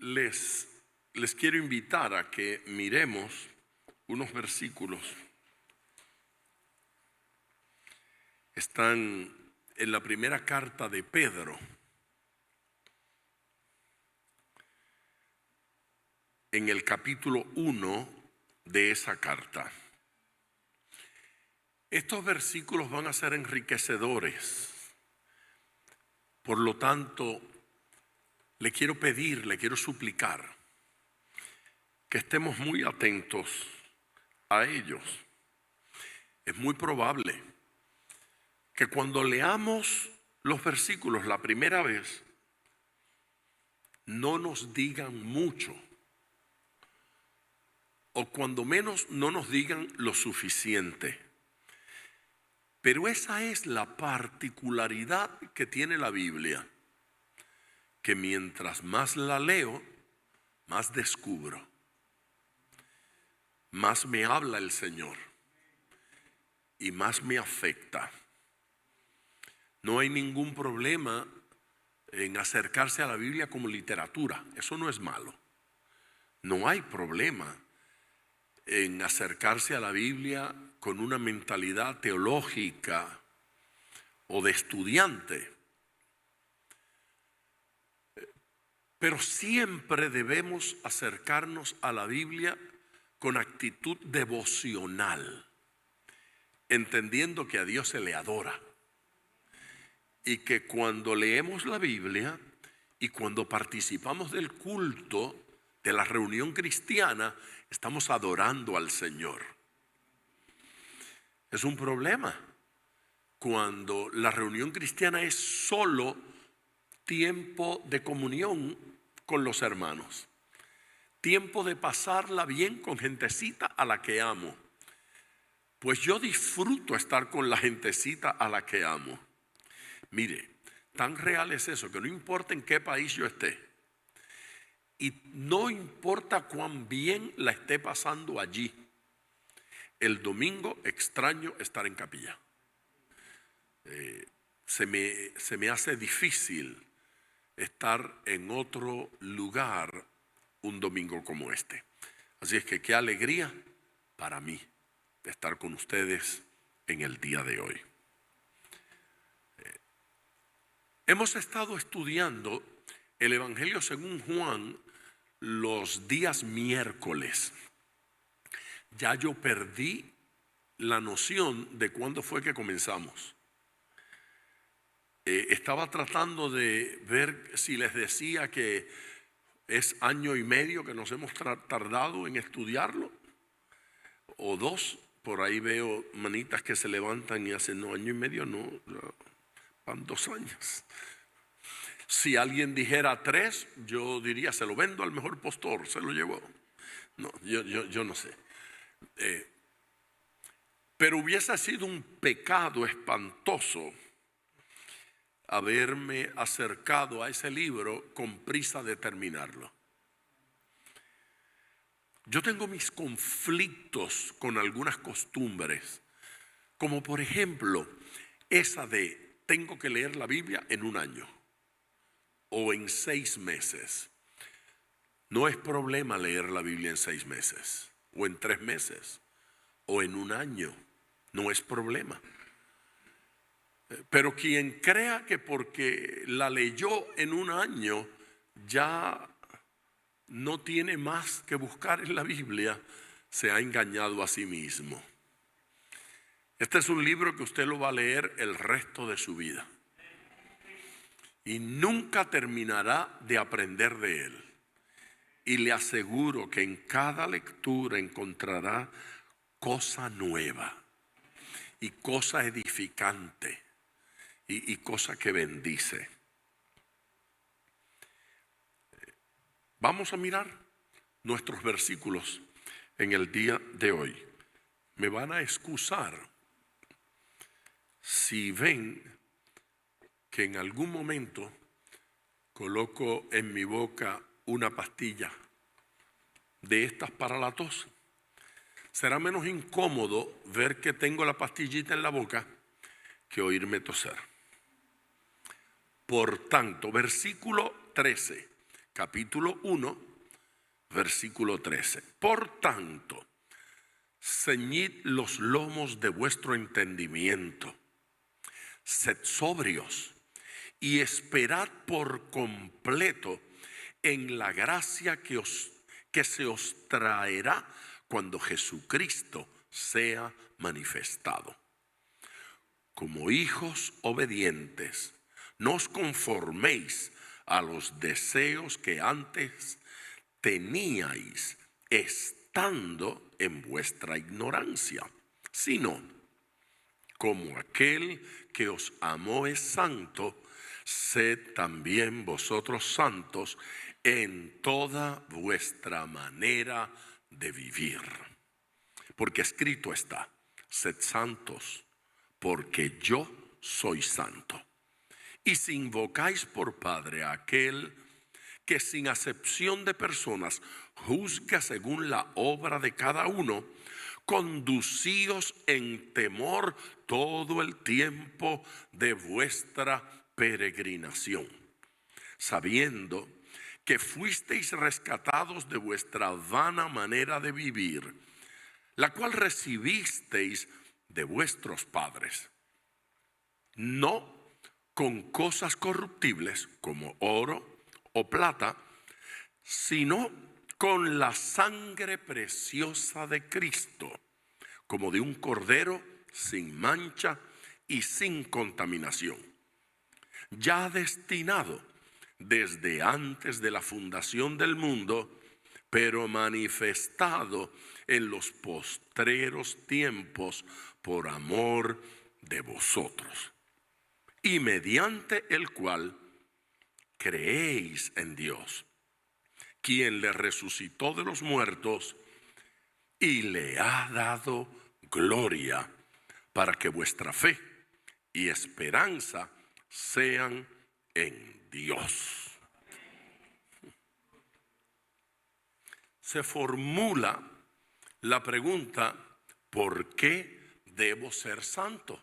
les quiero invitar a que miremos unos versículos. Están en la primera carta de Pedro, en el capítulo 1 de esa carta. Estos versículos van a ser enriquecedores. Por lo tanto, le quiero suplicar que estemos muy atentos a ellos. Es muy probable que cuando leamos los versículos la primera vez, no nos digan mucho, o cuando menos no nos digan lo suficiente. Pero esa es la particularidad que tiene la Biblia, que mientras más la leo, más descubro, más me habla el Señor y más me afecta. No hay ningún problema en acercarse a la Biblia como literatura, eso no es malo. No hay problema en acercarse a la Biblia con una mentalidad teológica o de estudiante. Pero siempre debemos acercarnos a la Biblia con actitud devocional, entendiendo que a Dios se le adora. Y que cuando leemos la Biblia y cuando participamos del culto, de la reunión cristiana, estamos adorando al Señor. Es un problema cuando la reunión cristiana es solo tiempo de comunión con los hermanos, tiempo de pasarla bien con gentecita a la que amo. Pues yo disfruto estar con la gentecita a la que amo. Mire, tan real es eso que no importa en qué país yo esté y no importa cuán bien la esté pasando allí, el domingo extraño estar en capilla. Se me hace difícil estar en otro lugar un domingo como este. Así es que qué alegría para mí de estar con ustedes en el día de hoy. Hemos estado estudiando el Evangelio según Juan los días miércoles. Ya yo perdí la noción de cuándo fue que comenzamos. Estaba tratando de ver si les decía que es 1 año y medio que nos hemos tardado en estudiarlo, o 2. Por ahí veo manitas que se levantan y hacen, no, 1 año y medio no, van 2 años. Si alguien dijera 3, yo diría, se lo vendo al mejor postor, se lo llevó. No, yo no sé. Pero hubiese sido un pecado espantoso haberme acercado a ese libro con prisa de terminarlo. Yo tengo mis conflictos con algunas costumbres, como por ejemplo esa de tengo que leer la Biblia en 1 año o en 6 meses. No es problema leer la Biblia en 6 meses o en 3 meses o en 1 año, no es problema. Pero quien crea que porque la leyó en 1 año ya no tiene más que buscar en la Biblia, se ha engañado a sí mismo. Este es un libro que usted lo va a leer el resto de su vida y nunca terminará de aprender de él. Y le aseguro que en cada lectura encontrará cosa nueva y cosa edificante y cosa que bendice. Vamos a mirar nuestros versículos en el día de hoy. Me van a excusar si ven que en algún momento coloco en mi boca una pastilla de estas para la tos. Será menos incómodo ver que tengo la pastillita en la boca que oírme toser. Por tanto, versículo 13, capítulo 1, versículo 13. Por tanto, ceñid los lomos de vuestro entendimiento, sed sobrios y esperad por completo en la gracia que se os traerá cuando Jesucristo sea manifestado. Como hijos obedientes, no os conforméis a los deseos que antes teníais estando en vuestra ignorancia, sino como aquel que os amó es santo, sed también vosotros santos en toda vuestra manera de vivir. Porque escrito está: sed santos, porque yo soy santo. Y si invocáis por Padre a aquel que sin acepción de personas juzga según la obra de cada uno, conducíos en temor todo el tiempo de vuestra peregrinación, sabiendo que fuisteis rescatados de vuestra vana manera de vivir, la cual recibisteis de vuestros padres, no con cosas corruptibles como oro o plata, sino con la sangre preciosa de Cristo, como de un cordero sin mancha y sin contaminación, ya destinado desde antes de la fundación del mundo, pero manifestado en los postreros tiempos por amor de vosotros, y mediante el cual creéis en Dios, quien le resucitó de los muertos y le ha dado gloria, para que vuestra fe y esperanza sean en Dios. Se formula la pregunta: ¿por qué debo ser santo?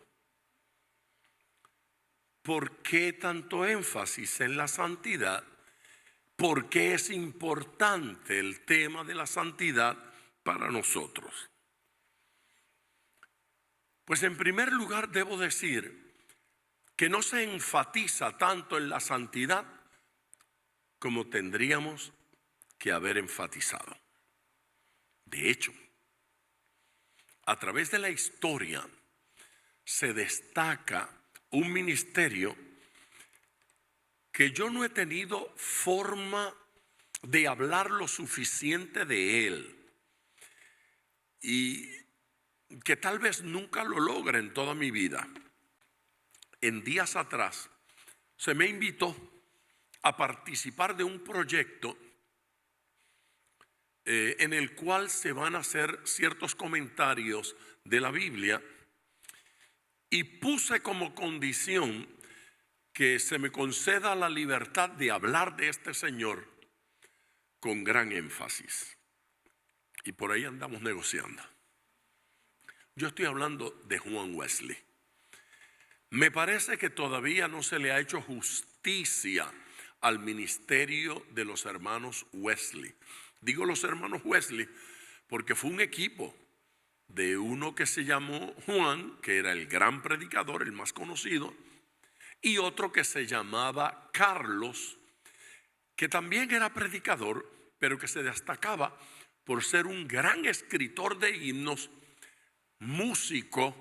¿Por qué tanto énfasis en la santidad? ¿Por qué es importante el tema de la santidad para nosotros? Pues en primer lugar debo decir que no se enfatiza tanto en la santidad como tendríamos que haber enfatizado. De hecho, a través de la historia se destaca un ministerio que yo no he tenido forma de hablar lo suficiente de él, y que tal vez nunca lo logre en toda mi vida. En días atrás se me invitó a participar de un proyecto en el cual se van a hacer ciertos comentarios de la Biblia, y puse como condición que se me conceda la libertad de hablar de este señor con gran énfasis. Y por ahí andamos negociando. Yo estoy hablando de Juan Wesley. Me parece que todavía no se le ha hecho justicia al ministerio de los hermanos Wesley. Digo los hermanos Wesley porque fue un equipo de uno que se llamó Juan, que era el gran predicador, el más conocido, y otro que se llamaba Carlos, que también era predicador, pero que se destacaba por ser un gran escritor de himnos, músico,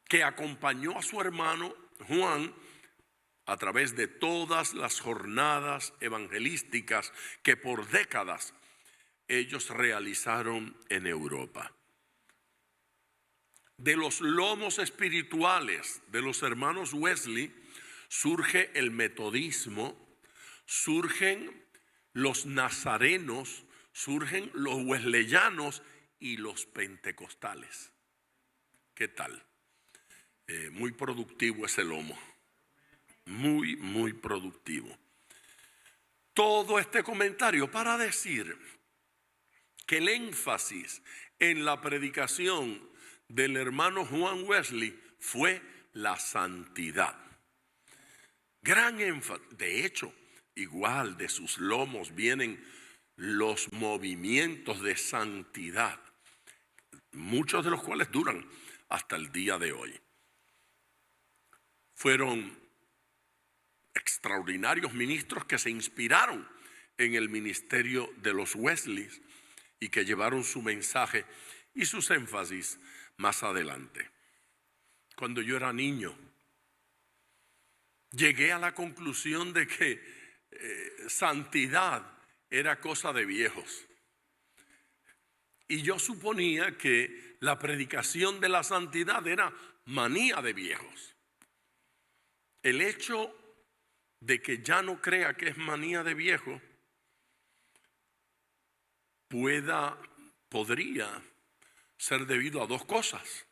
que acompañó a su hermano Juan a través de todas las jornadas evangelísticas que por décadas ellos realizaron en Europa. De los lomos espirituales de los hermanos Wesley surge el metodismo, surgen los nazarenos, surgen los wesleyanos y los pentecostales. ¿Qué tal? Muy productivo ese lomo, muy productivo. Todo este comentario para decir que el énfasis en la predicación del hermano Juan Wesley fue la santidad. Gran énfasis. De hecho, igual de sus lomos vienen los movimientos de santidad, muchos de los cuales duran hasta el día de hoy. Fueron extraordinarios ministros que se inspiraron en el ministerio de los Wesleys y que llevaron su mensaje y sus énfasis más adelante. Cuando yo era niño, llegué a la conclusión de que santidad era cosa de viejos. Y yo suponía que la predicación de la santidad era manía de viejos. El hecho de que ya no crea que es manía de viejo podría ser debido a dos cosas.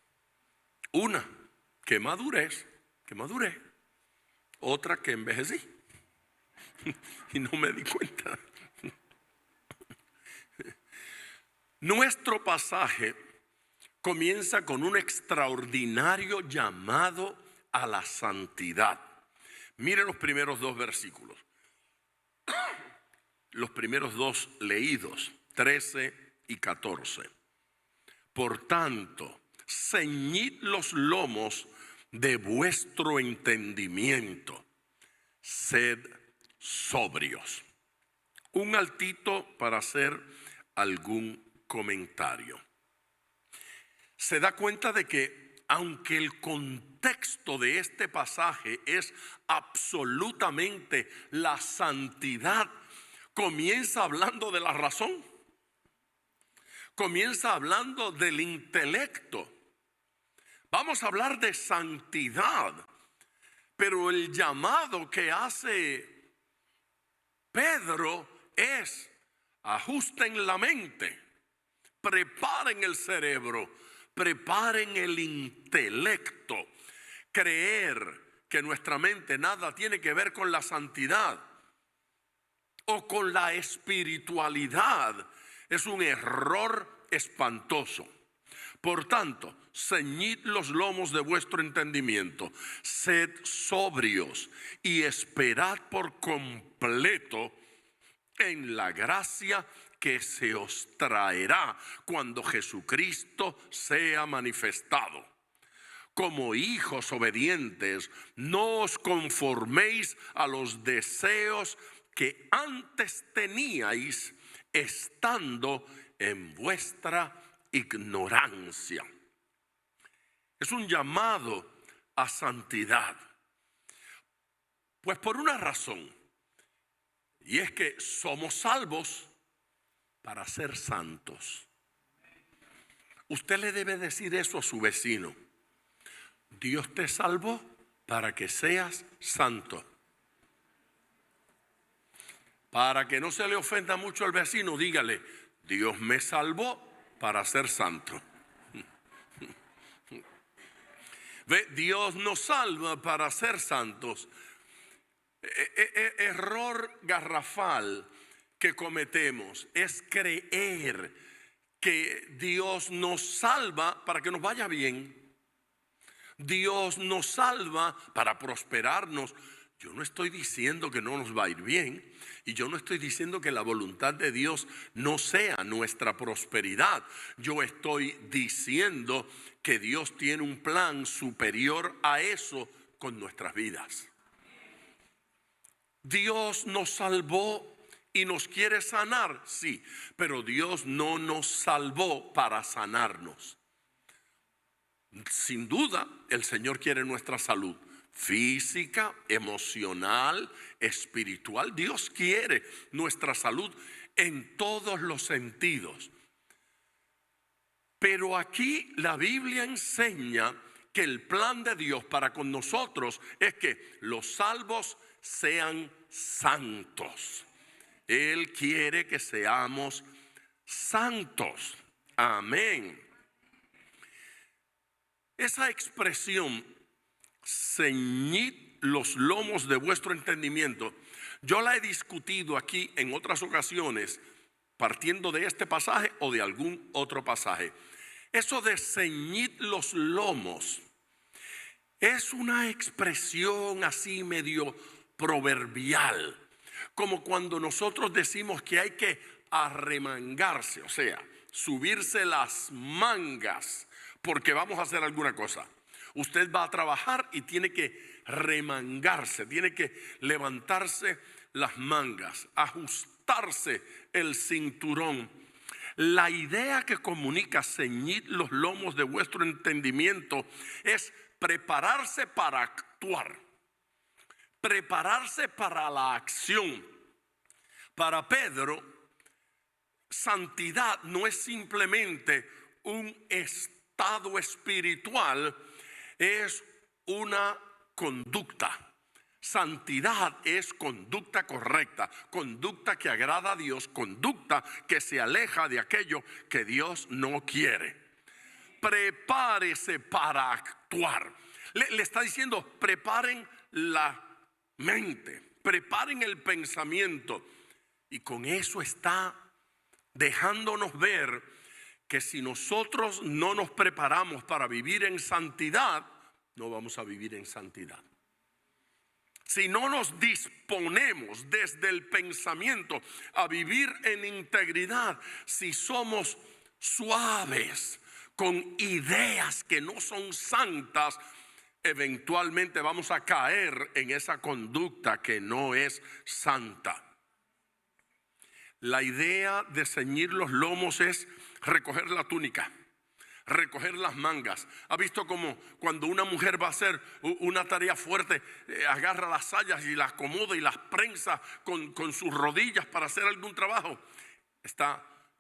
Una, que maduré. Otra, que envejecí y no me di cuenta. Nuestro pasaje comienza con un extraordinario llamado a la santidad. Miren los primeros dos versículos, los primeros dos leídos, 13 y 14. Por tanto, ceñid los lomos de vuestro entendimiento, sed sobrios. Un altito para hacer algún comentario. Se da cuenta de que aunque el contexto de este pasaje es absolutamente la santidad, comienza hablando de la razón, comienza hablando del intelecto. Vamos a hablar de santidad, pero el llamado que hace Pedro es: ajusten la mente, preparen el cerebro, preparen el intelecto. Creer que nuestra mente nada tiene que ver con la santidad o con la espiritualidad es un error espantoso. Por tanto, ceñid los lomos de vuestro entendimiento, sed sobrios y esperad por completo en la gracia que se os traerá cuando Jesucristo sea manifestado. Como hijos obedientes, no os conforméis a los deseos que antes teníais estando en vuestra ignorancia. Es un llamado a santidad. Pues por una razón, y es que somos salvos para ser santos. Usted le debe decir eso a su vecino: Dios te salvó para que seas santo. Para que no se le ofenda mucho al vecino, dígale: Dios me salvó para ser santo. ¿Ve? Dios nos salva para ser santos. Error garrafal que cometemos es creer que Dios nos salva para que nos vaya bien. Dios nos salva para prosperarnos. Yo no estoy diciendo que no nos va a ir bien, y yo no estoy diciendo que la voluntad de Dios no sea nuestra prosperidad. Yo estoy diciendo que Dios tiene un plan superior a eso con nuestras vidas. Dios nos salvó y nos quiere sanar, sí, pero Dios no nos salvó para sanarnos. Sin duda, el Señor quiere nuestra salud física, emocional, espiritual. Dios quiere nuestra salud en todos los sentidos. Pero aquí la Biblia enseña que el plan de Dios para con nosotros es que los salvos sean santos. Él quiere que seamos santos. Amén. Esa expresión, ceñid los lomos de vuestro entendimiento, yo la he discutido aquí en otras ocasiones, partiendo de este pasaje o de algún otro pasaje. Eso de ceñid los lomos es una expresión así medio proverbial, Como cuando nosotros decimos que hay que arremangarse, o sea, subirse las mangas porque vamos a hacer alguna cosa. Usted va a trabajar y tiene que remangarse, tiene que levantarse las mangas, ajustarse el cinturón. La idea que comunica ceñid los lomos de vuestro entendimiento es prepararse para actuar, prepararse para la acción. Para Pedro, santidad no es simplemente un estado espiritual, es una conducta. Santidad es conducta correcta, conducta que agrada a Dios, conducta que se aleja de aquello que Dios no quiere. Prepárese para actuar. Le está diciendo, preparen la mente, preparen el pensamiento. Y con eso está dejándonos ver que si nosotros no nos preparamos para vivir en santidad, no vamos a vivir en santidad. Si no nos disponemos desde el pensamiento a vivir en integridad, si somos suaves con ideas que no son santas, eventualmente vamos a caer en esa conducta que no es santa. La idea de ceñir los lomos es recoger la túnica, recoger las mangas. ¿Ha visto como cuando una mujer va a hacer una tarea fuerte, agarra las sayas y las acomoda y las prensa con sus rodillas para hacer algún trabajo?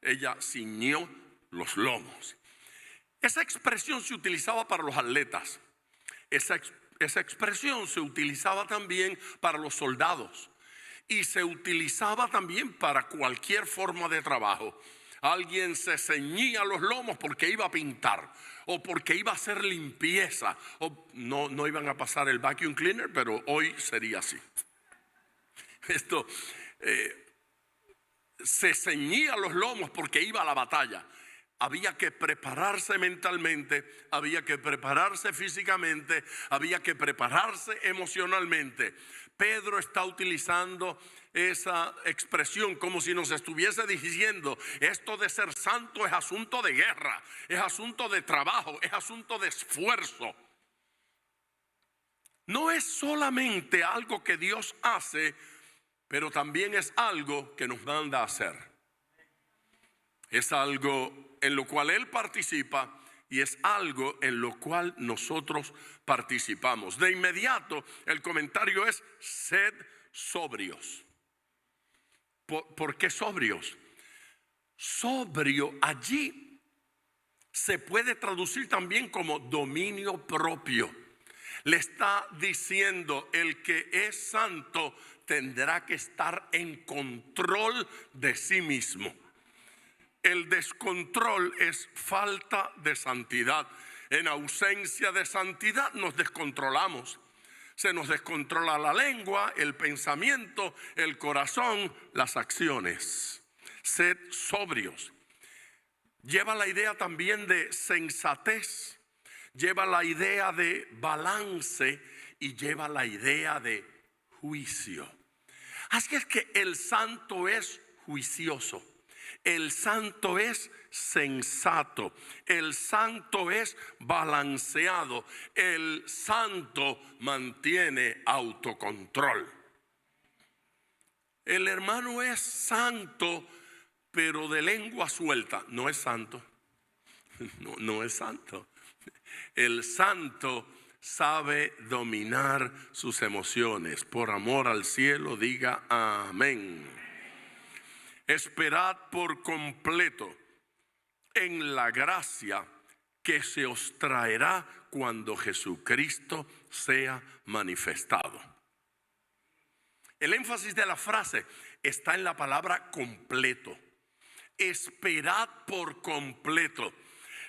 Ella ciñó los lomos. Esa expresión se utilizaba para los atletas. Esa expresión se utilizaba también para los soldados. Y se utilizaba también para cualquier forma de trabajo. Alguien se ceñía los lomos porque iba a pintar o porque iba a hacer limpieza. O no iban a pasar el vacuum cleaner, pero hoy sería así. Se ceñía los lomos porque iba a la batalla. Había que prepararse mentalmente, había que prepararse físicamente, había que prepararse emocionalmente. Pedro está utilizando esa expresión como si nos estuviese diciendo: esto de ser santo es asunto de guerra, es asunto de trabajo, es asunto de esfuerzo. No es solamente algo que Dios hace, pero también es algo que nos manda a hacer. Es algo en lo cual Él participa y es algo en lo cual nosotros participamos. De inmediato el comentario es: sed sobrios. ¿Por qué sobrios? Sobrio allí se puede traducir también como dominio propio. Le está diciendo: el que es santo tendrá que estar en control de sí mismo. El descontrol es falta de santidad. En ausencia de santidad nos descontrolamos. Se nos descontrola la lengua, el pensamiento, el corazón, las acciones. Sed sobrios. Lleva la idea también de sensatez, lleva la idea de balance y lleva la idea de juicio. Así es que el santo es juicioso. El santo es sensato, el santo es balanceado, el santo mantiene autocontrol. El hermano es santo, pero de lengua suelta. No es santo, no es santo. El santo sabe dominar sus emociones. Por amor al cielo, diga amén. Esperad por completo en la gracia que se os traerá cuando Jesucristo sea manifestado. El énfasis de la frase está en la palabra completo. Esperad por completo.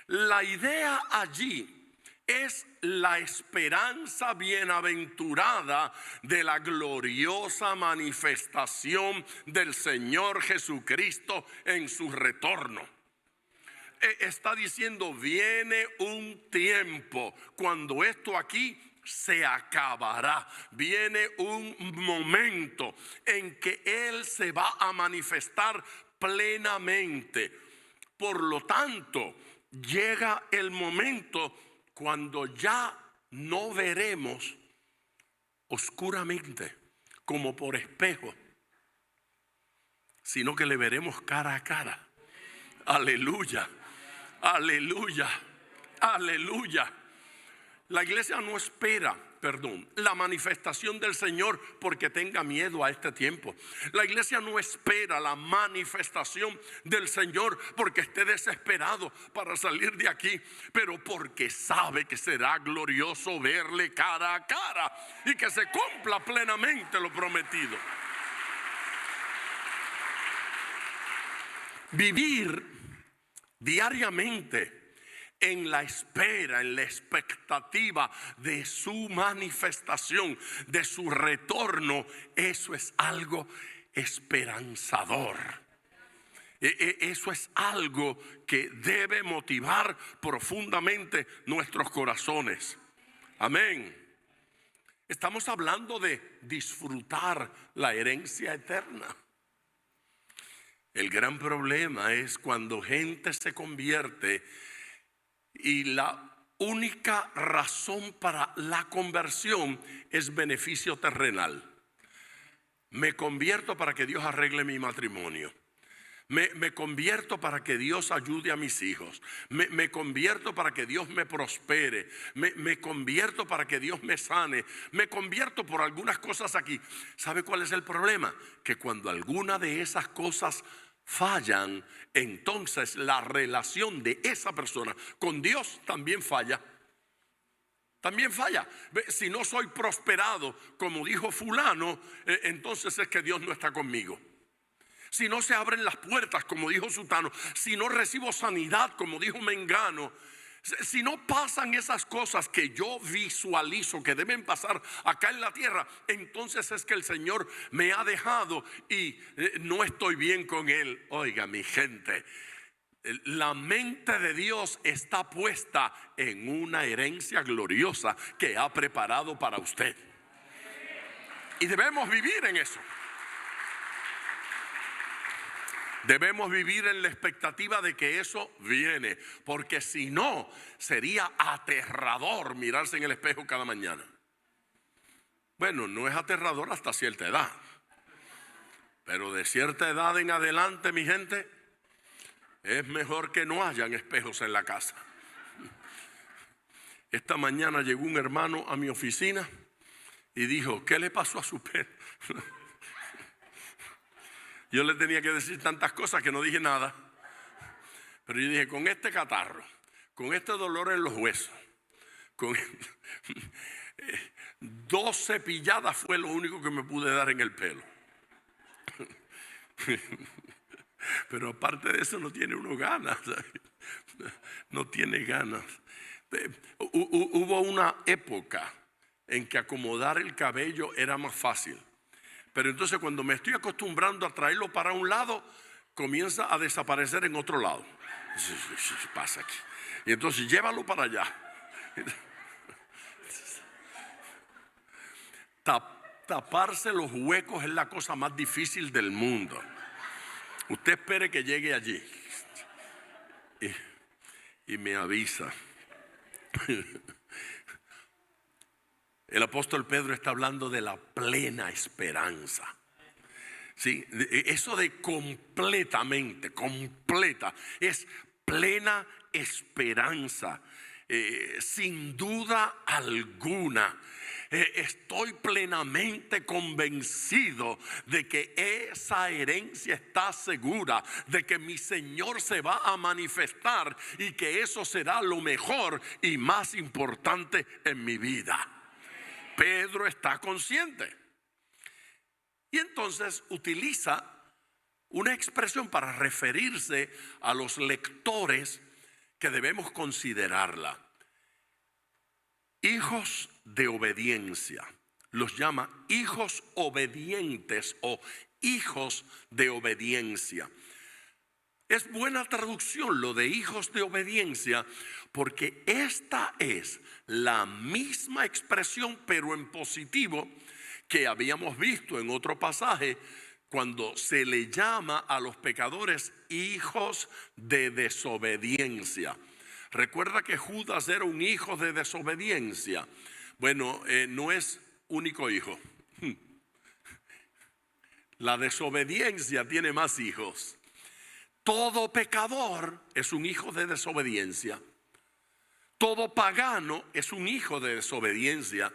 La idea allí es la esperanza bienaventurada de la gloriosa manifestación del Señor Jesucristo en su retorno. Está diciendo: viene un tiempo cuando esto aquí se acabará. Viene un momento en que Él se va a manifestar plenamente. Por lo tanto, llega el momento cuando ya no veremos oscuramente como por espejo, sino que le veremos cara a cara. Aleluya, aleluya, aleluya. La iglesia no espera, la manifestación del Señor porque tenga miedo a este tiempo. La iglesia no espera la manifestación del Señor porque esté desesperado para salir de aquí, pero porque sabe que será glorioso verle cara a cara y que se cumpla plenamente lo prometido. Vivir diariamente en la espera, en la expectativa de su manifestación, de su retorno, eso es algo esperanzador. Eso es algo que debe motivar profundamente nuestros corazones. Amén. Estamos hablando de disfrutar la herencia eterna. El gran problema es cuando gente se convierte y la única razón para la conversión es beneficio terrenal. Me convierto para que Dios arregle mi matrimonio. Me convierto para que Dios ayude a mis hijos. Me convierto para que Dios me prospere. Me convierto para que Dios me sane. Me convierto por algunas cosas aquí. ¿Sabe cuál es el problema? Que cuando alguna de esas cosas fallan, entonces la relación de esa persona con Dios también falla. También falla. Si no soy prosperado, como dijo fulano, entonces es que Dios no está conmigo. Si no se abren las puertas, como dijo sutano, si no recibo sanidad, como dijo mengano, si no pasan esas cosas que yo visualizo que deben pasar acá en la tierra, entonces es que el Señor me ha dejado y no estoy bien con Él. Oiga, mi gente, la mente de Dios está puesta en una herencia gloriosa que ha preparado para usted. Y debemos vivir en eso. Debemos vivir en la expectativa de que eso viene, porque si no, sería aterrador mirarse en el espejo cada mañana. Bueno, no es aterrador hasta cierta edad, pero de cierta edad en adelante, mi gente, es mejor que no hayan espejos en la casa. Esta mañana llegó un hermano a mi oficina y dijo, ¿qué le pasó a su pelo? Yo le tenía que decir tantas cosas que no dije nada. Pero yo dije, con este catarro, con este dolor en los huesos, con 2 cepilladas fue lo único que me pude dar en el pelo. Pero aparte de eso no tiene uno ganas. No tiene ganas. Hubo una época en que acomodar el cabello era más fácil. Pero entonces cuando me estoy acostumbrando a traerlo para un lado, comienza a desaparecer en otro lado. ¿Qué pasa aquí? Y entonces llévalo para allá. Taparse los huecos es la cosa más difícil del mundo. Usted espere que llegue allí y me avisa. El apóstol Pedro está hablando de la plena esperanza. ¿Sí? Eso de completamente, completa, es plena esperanza. Sin duda alguna, estoy plenamente convencido de que esa herencia está segura, de que mi Señor se va a manifestar y que eso será lo mejor y más importante en mi vida. Pedro está consciente. Y entonces utiliza una expresión para referirse a los lectores que debemos considerarla. Hijos de obediencia. Los llama hijos obedientes o hijos de obediencia. Es buena traducción lo de hijos de obediencia, porque esta es la misma expresión, pero en positivo, que habíamos visto en otro pasaje, cuando se le llama a los pecadores hijos de desobediencia. Recuerda que Judas era un hijo de desobediencia. Bueno, no es único hijo. La desobediencia tiene más hijos. Todo pecador es un hijo de desobediencia. Todo pagano es un hijo de desobediencia.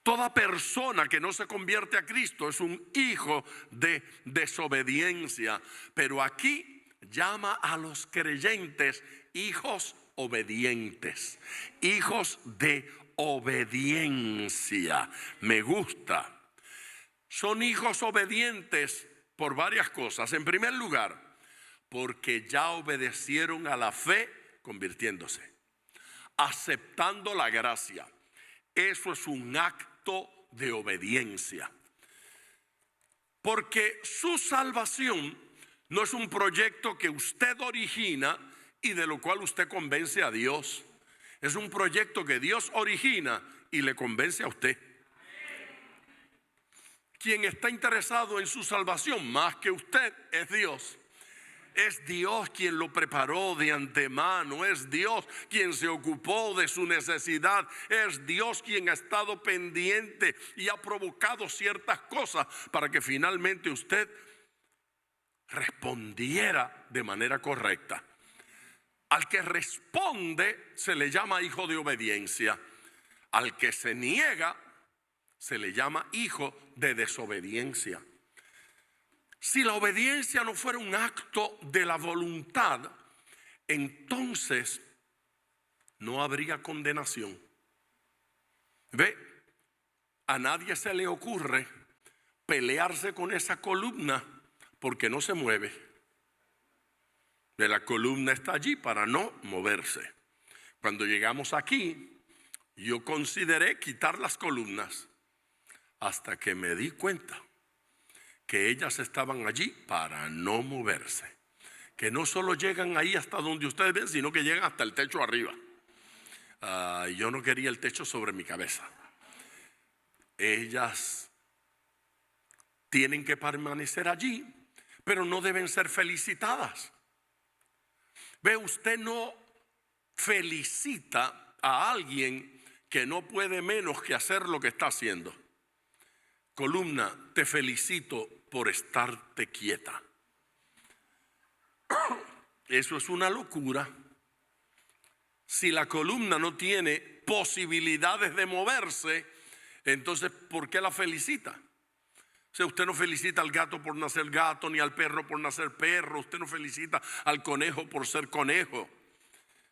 Toda persona que no se convierte a Cristo es un hijo de desobediencia. Pero aquí llama a los creyentes hijos obedientes, hijos de obediencia. Me gusta. Son hijos obedientes por varias cosas. En primer lugar, porque ya obedecieron a la fe convirtiéndose, aceptando la gracia. Eso es un acto de obediencia. Porque su salvación no es un proyecto que usted origina y de lo cual usted convence a Dios. Es un proyecto que Dios origina y le convence a usted. Quien está interesado en su salvación más que usted es Dios. Es Dios quien lo preparó de antemano. Es Dios quien se ocupó de su necesidad. Es Dios quien ha estado pendiente y ha provocado ciertas cosas para que finalmente usted respondiera de manera correcta. Al que responde se le llama hijo de obediencia. Al que se niega se le llama hijo de desobediencia. Si la obediencia no fuera un acto de la voluntad, entonces no habría condenación. Ve, a nadie se le ocurre pelearse con esa columna porque no se mueve. La columna está allí para no moverse. Cuando llegamos aquí, yo consideré quitar las columnas hasta que me di cuenta que ellas estaban allí para no moverse, que no solo llegan ahí hasta donde ustedes ven, sino que llegan hasta el techo arriba. Yo no quería el techo sobre mi cabeza. Ellas tienen que permanecer allí, pero no deben ser felicitadas. Ve, usted no felicita a alguien que no puede menos que hacer lo que está haciendo. Columna, te felicito por estarte quieta. Eso es una locura. Si la columna no tiene posibilidades de moverse, entonces ¿por qué la felicita? O sea, usted no felicita al gato por nacer gato, ni al perro por nacer perro. Usted no felicita al conejo por ser conejo.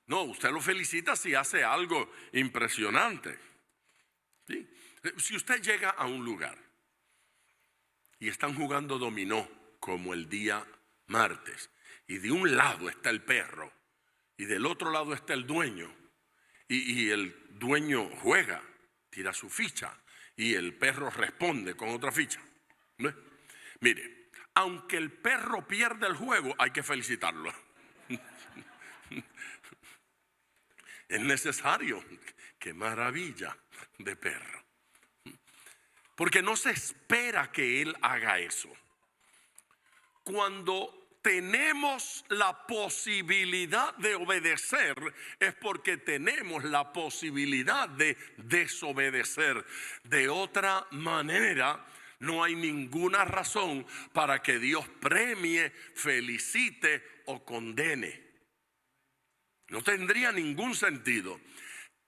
No, usted lo felicita si hace algo impresionante. ¿Sí? Si usted llega a un lugar y están jugando dominó como el día martes, y de un lado está el perro y del otro lado está el dueño, y el dueño juega, tira su ficha y el perro responde con otra ficha. ¿No? Mire, aunque el perro pierda el juego, hay que felicitarlo. Es necesario. Qué maravilla de perro. Porque no se espera que él haga eso. Cuando tenemos la posibilidad de obedecer, es porque tenemos la posibilidad de desobedecer. De otra manera, no hay ninguna razón para que Dios premie, felicite o condene. No tendría ningún sentido.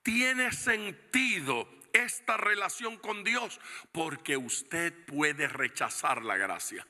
Tiene sentido esta relación con Dios porque usted puede rechazar la gracia.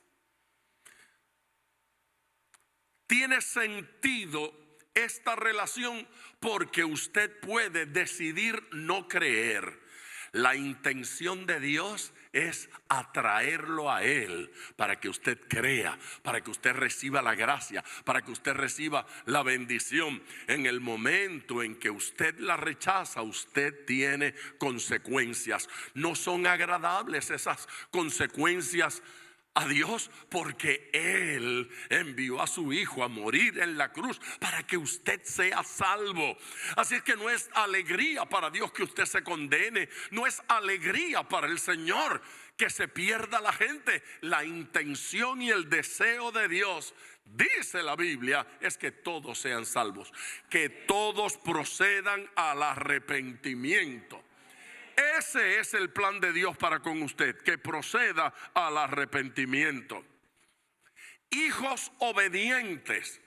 Tiene sentido esta relación porque usted puede decidir no creer. La intención de Dios es atraerlo a Él para que usted crea, para que usted reciba la gracia, para que usted reciba la bendición. En el momento en que usted la rechaza, usted tiene consecuencias. No son agradables esas consecuencias a Dios porque Él envió a su Hijo a morir en la cruz para que usted sea salvo. Así es que no es alegría para Dios que usted se condene, no es alegría para el Señor que se pierda la gente. La intención y el deseo de Dios, dice la Biblia, es que todos sean salvos, que todos procedan al arrepentimiento. Ese es el plan de Dios para con usted, que proceda al arrepentimiento. Hijos obedientes,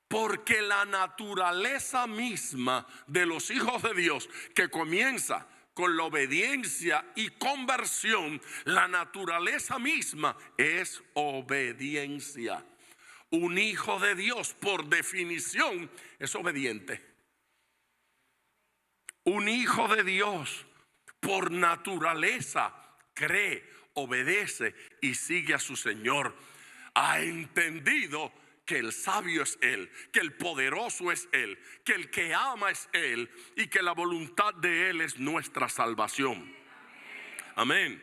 porque la naturaleza misma de los hijos de Dios, que comienza con la obediencia y conversión, la naturaleza misma es obediencia. Un hijo de Dios, por definición, es obediente. Un hijo de Dios, por naturaleza, cree, obedece y sigue a su Señor. Ha entendido que el sabio es Él, que el poderoso es Él, que el que ama es Él y que la voluntad de Él es nuestra salvación. Amén.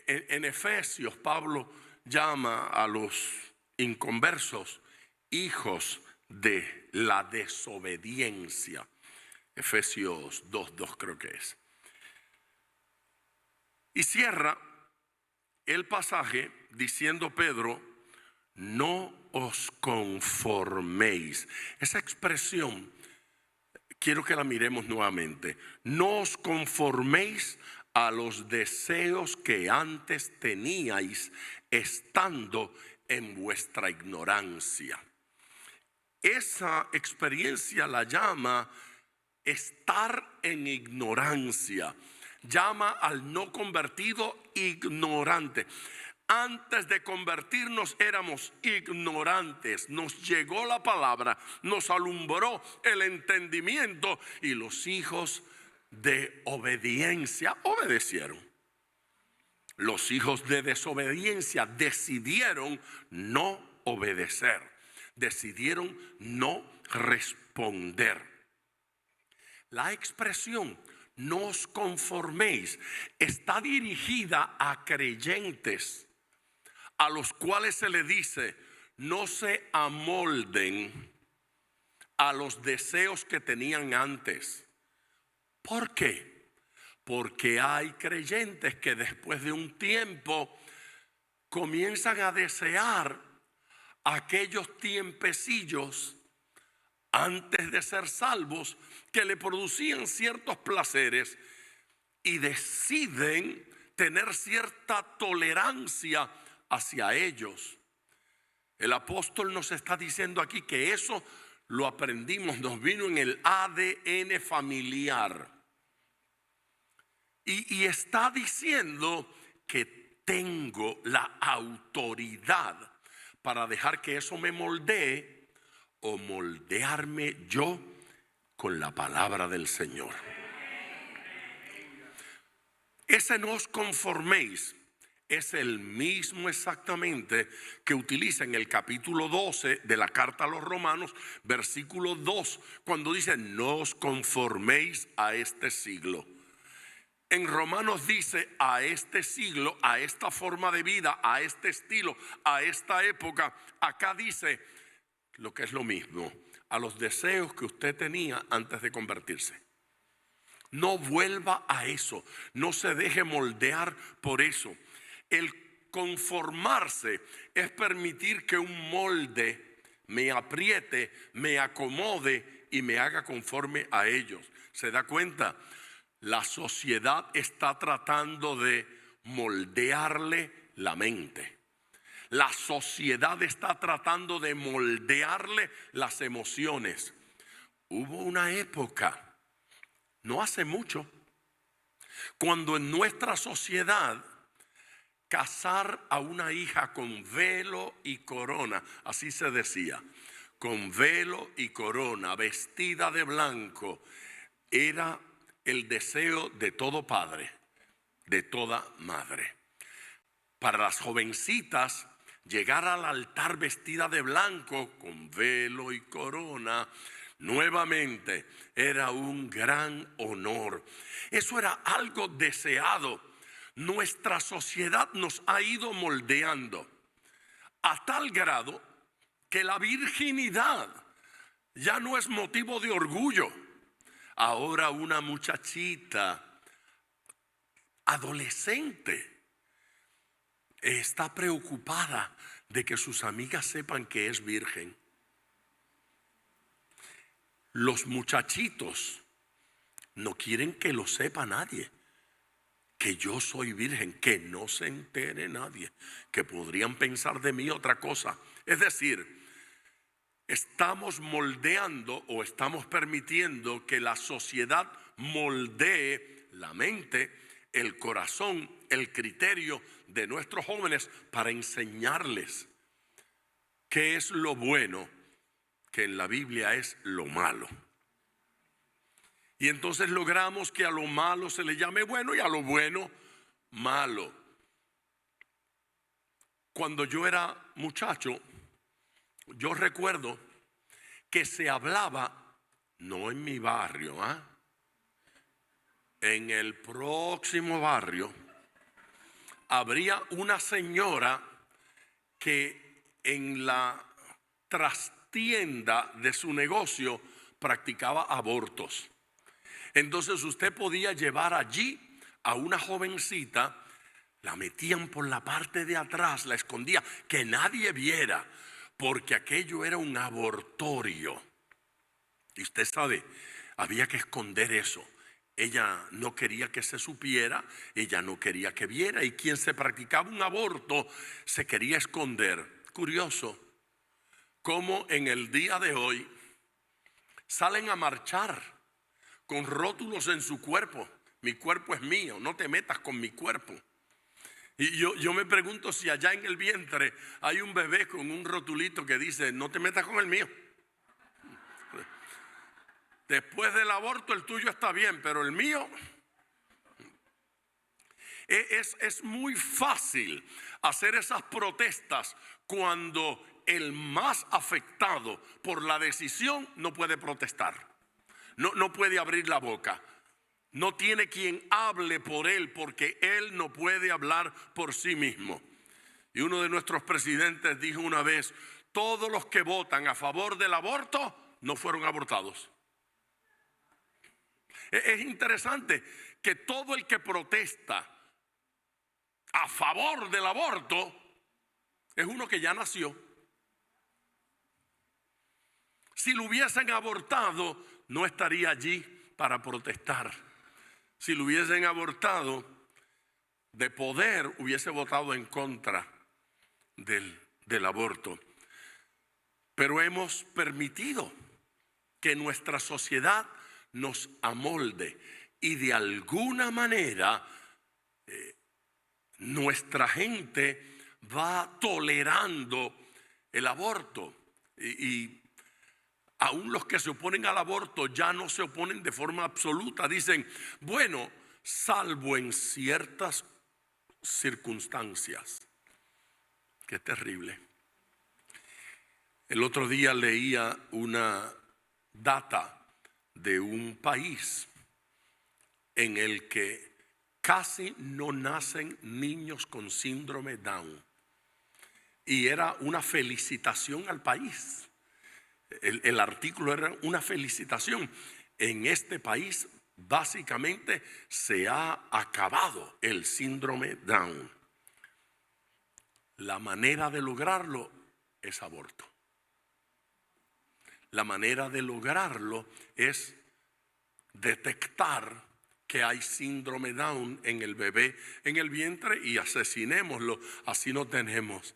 En Efesios, Pablo llama a los inconversos hijos de la desobediencia. Efesios 2:2 creo que es. Y cierra el pasaje diciendo Pedro: no os conforméis. Esa expresión quiero que la miremos nuevamente. No os conforméis a los deseos que antes teníais estando en vuestra ignorancia. Esa experiencia la llama estar en ignorancia. Llama al no convertido ignorante. Antes de convertirnos éramos ignorantes. Nos llegó la palabra, nos alumbró el entendimiento y los hijos de obediencia obedecieron. Los hijos de desobediencia decidieron no obedecer, decidieron no responder. La expresión no os conforméis está dirigida a creyentes a los cuales se le dice: no se amolden a los deseos que tenían antes. ¿Por qué? Porque hay creyentes que después de un tiempo comienzan a desear aquellos tiempecillos antes de ser salvos que le producían ciertos placeres y deciden tener cierta tolerancia hacia ellos. El apóstol nos está diciendo aquí que eso lo aprendimos, nos vino en el ADN familiar. Y está diciendo que tengo la autoridad para dejar que eso me moldee o moldearme yo con la palabra del Señor. Ese no os conforméis es el mismo exactamente que utiliza en el capítulo 12 de la carta a los Romanos, versículo 2, cuando dice: no os conforméis a este siglo. En Romanos dice: a este siglo, a esta forma de vida, a este estilo, a esta época. Acá dice lo que es lo mismo: a los deseos que usted tenía antes de convertirse. No vuelva a eso, no se deje moldear por eso. El conformarse es permitir que un molde me apriete, me acomode y me haga conforme a ellos. ¿Se da cuenta? La sociedad está tratando de moldearle la mente. La sociedad está tratando de moldearle las emociones. Hubo una época, no hace mucho, cuando en nuestra sociedad casar a una hija con velo y corona, así se decía, con velo y corona, vestida de blanco, era el deseo de todo padre, de toda madre. Para las jovencitas, llegar al altar vestida de blanco, con velo y corona, nuevamente era un gran honor. Eso era algo deseado. nuestra sociedad nos ha ido moldeando a tal grado que la virginidad ya no es motivo de orgullo. Ahora una muchachita adolescente está preocupada de que sus amigas sepan que es virgen. Los muchachitos no quieren que lo sepa nadie, que yo soy virgen, que no se entere nadie, que podrían pensar de mí otra cosa. Es decir, estamos moldeando o estamos permitiendo que la sociedad moldee la mente, el corazón, el criterio de nuestros jóvenes para enseñarles qué es lo bueno, que en la Biblia es lo malo. Y entonces logramos que a lo malo se le llame bueno y a lo bueno malo. Cuando yo era muchacho, yo recuerdo que se hablaba, no en mi barrio, en el próximo barrio, habría una señora que en la trastienda de su negocio practicaba abortos. Entonces usted podía llevar allí a una jovencita, la metían por la parte de atrás, la escondía, que nadie viera, porque aquello era un abortorio. Y usted sabe, había que esconder eso. Ella no quería que se supiera, ella no quería que viera, y quien se practicaba un aborto se quería esconder. Curioso, como en el día de hoy salen a marchar con rótulos en su cuerpo. Mi cuerpo es mío, no te metas con mi cuerpo. Y yo me pregunto si allá en el vientre hay un bebé con un rotulito que dice, no te metas con el mío. Después del aborto el tuyo está bien, pero el mío... Es muy fácil hacer esas protestas cuando el más afectado por la decisión no puede protestar. No puede abrir la boca. No tiene quien hable por él porque él no puede hablar por sí mismo. Y uno de nuestros presidentes dijo una vez, todos los que votan a favor del aborto no fueron abortados. Es interesante que todo el que protesta a favor del aborto es uno que ya nació. Si lo hubiesen abortado, no estaría allí para protestar. Si lo hubiesen abortado, de poder hubiese votado en contra del aborto. Pero hemos permitido que nuestra sociedad nos amolde y de alguna manera nuestra gente va tolerando el aborto y aún los que se oponen al aborto ya no se oponen de forma absoluta. Dicen, bueno, salvo en ciertas circunstancias. Qué terrible. El otro día leía una data de un país en el que casi no nacen niños con síndrome Down. Y era una felicitación al país. El artículo era una felicitación. En este país básicamente se ha acabado el síndrome Down. La manera de lograrlo es aborto. La manera de lograrlo es detectar que hay síndrome Down en el bebé en el vientre y asesinémoslo, así no tenemos.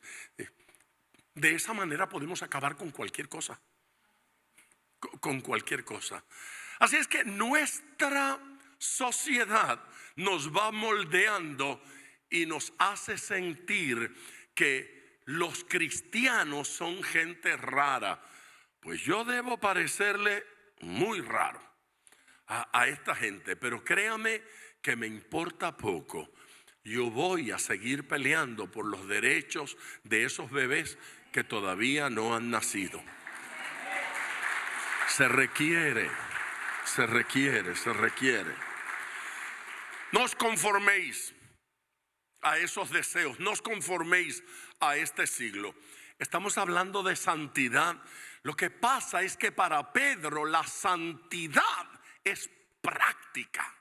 De esa manera podemos acabar con cualquier cosa. Con cualquier cosa. Así es que nuestra sociedad nos va moldeando y nos hace sentir que los cristianos son gente rara. Pues yo debo parecerle muy raro a esta gente, pero créame que me importa poco. Yo voy a seguir peleando por los derechos de esos bebés que todavía no han nacido. Se requiere. No os conforméis a esos deseos, no os conforméis a este siglo. Estamos hablando de santidad. Lo que pasa es que para Pedro la santidad es práctica.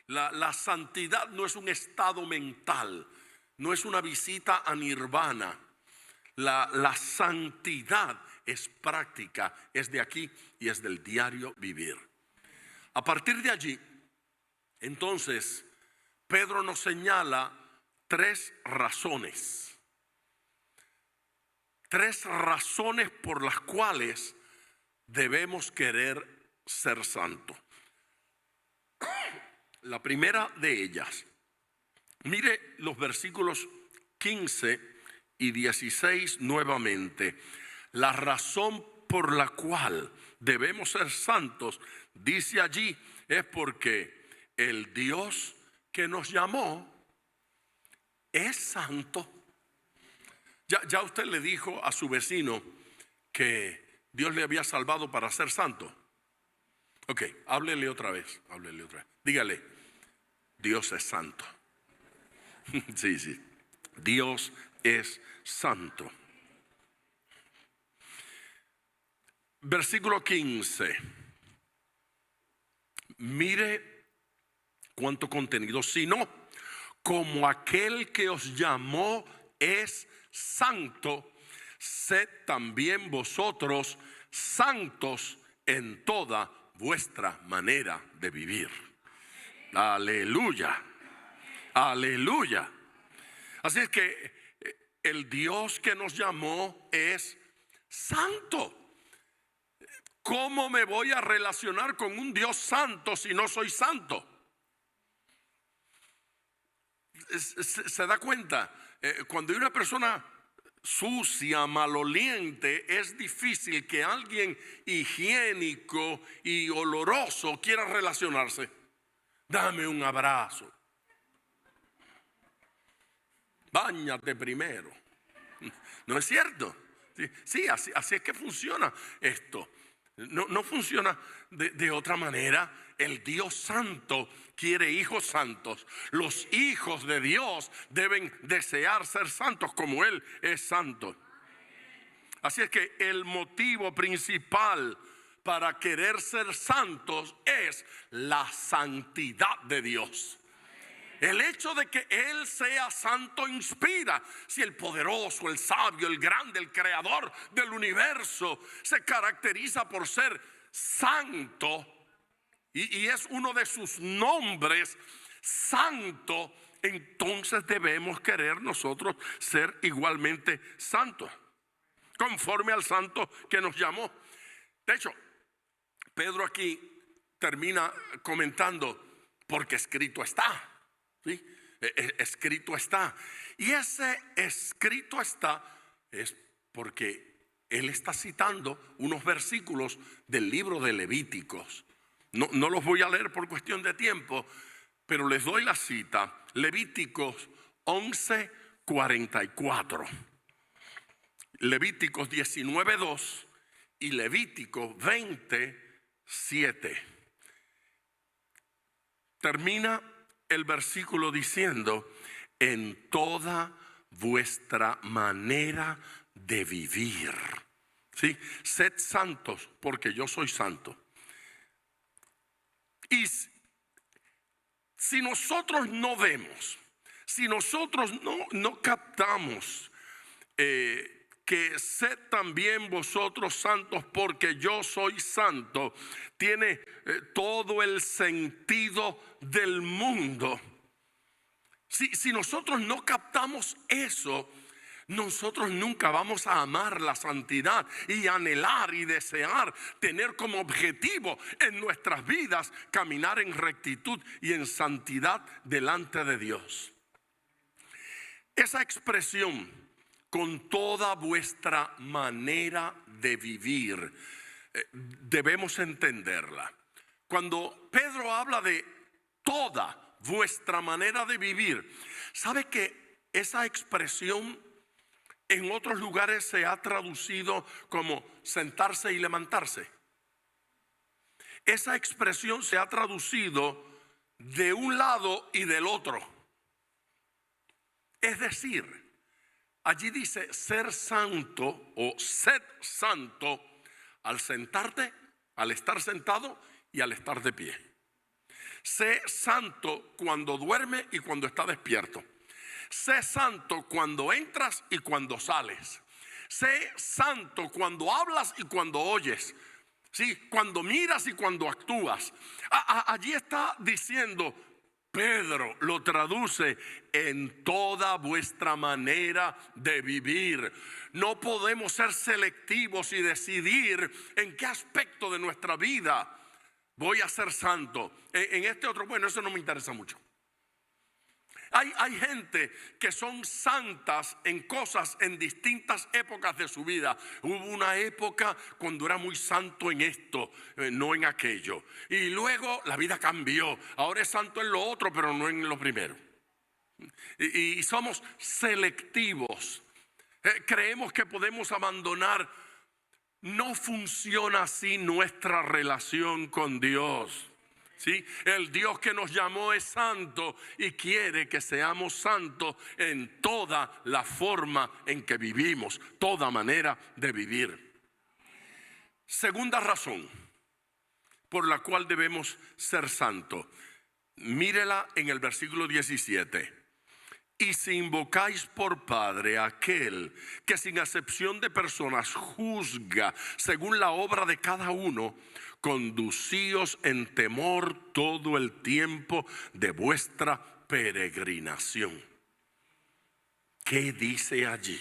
La santidad no es un estado mental, no es una visita a nirvana. La santidad es práctica, es de aquí y es del diario vivir. A partir de allí, entonces, Pedro nos señala tres razones por las cuales debemos querer ser santos. La primera de ellas, mire los versículos 15 y 16 nuevamente. La razón por la cual debemos ser santos, dice allí, es porque el Dios que nos llamó es santo. Ya usted le dijo a su vecino que Dios le había salvado para ser santo. Ok, háblele otra vez. Dígale, Dios es santo. Sí, Dios es santo. Versículo 15. Mire cuánto contenido. Sino como aquel que os llamó es santo, sed también vosotros santos en toda vuestra manera de vivir. Aleluya, aleluya. Así es que el Dios que nos llamó es santo. ¿Cómo me voy a relacionar con un Dios santo si no soy santo? ¿Se da cuenta? Cuando hay una persona sucia, maloliente, es difícil que alguien higiénico y oloroso quiera relacionarse. Dame un abrazo. Báñate primero. ¿No es cierto? Sí, así es que funciona esto. No funciona de otra manera. El Dios santo quiere hijos santos. Los hijos de Dios deben desear ser santos como Él es santo. Así es que el motivo principal para querer ser santos es la santidad de Dios. El hecho de que Él sea santo inspira. Si el poderoso, el sabio, el grande, el creador del universo se caracteriza por ser santo, y es uno de sus nombres, santo, entonces debemos querer nosotros ser igualmente santos, conforme al santo que nos llamó. De hecho, Pedro aquí termina comentando, porque escrito está. ¿Sí? Escrito está. Y ese escrito está es porque él está citando unos versículos del libro de Levíticos. No los voy a leer por cuestión de tiempo, pero les doy la cita. Levíticos 11:44, Levíticos 19:2 y Levíticos 20:7. Termina el versículo diciendo: en toda vuestra manera de vivir. ¿Sí? Sed santos porque yo soy santo. Y si nosotros no vemos, si nosotros no captamos que sed también vosotros santos porque yo soy santo, tiene todo el sentido del mundo. Si nosotros no captamos eso, nosotros nunca vamos a amar la santidad y anhelar y desear tener como objetivo en nuestras vidas caminar en rectitud y en santidad delante de Dios. Esa expresión, con toda vuestra manera de vivir, debemos entenderla. Cuando Pedro habla de toda vuestra manera de vivir, ¿sabe que esa expresión en otros lugares se ha traducido como sentarse y levantarse? Esa expresión se ha traducido de un lado y del otro. Es decir, allí dice ser santo o sed santo al sentarte, al estar sentado y al estar de pie. Sé santo cuando duerme y cuando está despierto. Sé santo cuando entras y cuando sales. Sé santo cuando hablas y cuando oyes. Sí, cuando miras y cuando actúas. Allí está diciendo, Pedro lo traduce, en toda vuestra manera de vivir. No podemos ser selectivos y decidir en qué aspecto de nuestra vida voy a ser santo. En este otro, bueno, eso no me interesa mucho. Hay gente que son santas en cosas en distintas épocas de su vida. Hubo una época cuando era muy santo en esto, no en aquello. Y luego la vida cambió. Ahora es santo en lo otro, pero no en lo primero. Y somos selectivos. Creemos que podemos abandonar. No funciona así nuestra relación con Dios. ¿Sí? El Dios que nos llamó es santo y quiere que seamos santos en toda la forma en que vivimos, toda manera de vivir. Segunda razón por la cual debemos ser santos. Mírela en el versículo 17. Y si invocáis por Padre a aquel que sin acepción de personas juzga según la obra de cada uno, conducíos en temor todo el tiempo de vuestra peregrinación. ¿Qué dice allí?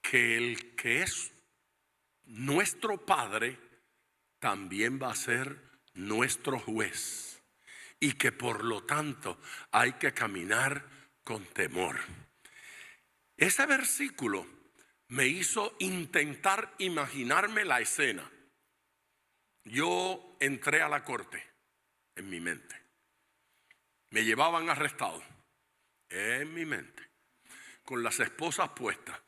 Que el que es nuestro Padre también va a ser nuestro juez. Y que por lo tanto hay que caminar con temor. Ese versículo me hizo intentar imaginarme la escena. Yo entré a la corte en mi mente. Me llevaban arrestado en mi mente, con las esposas puestas.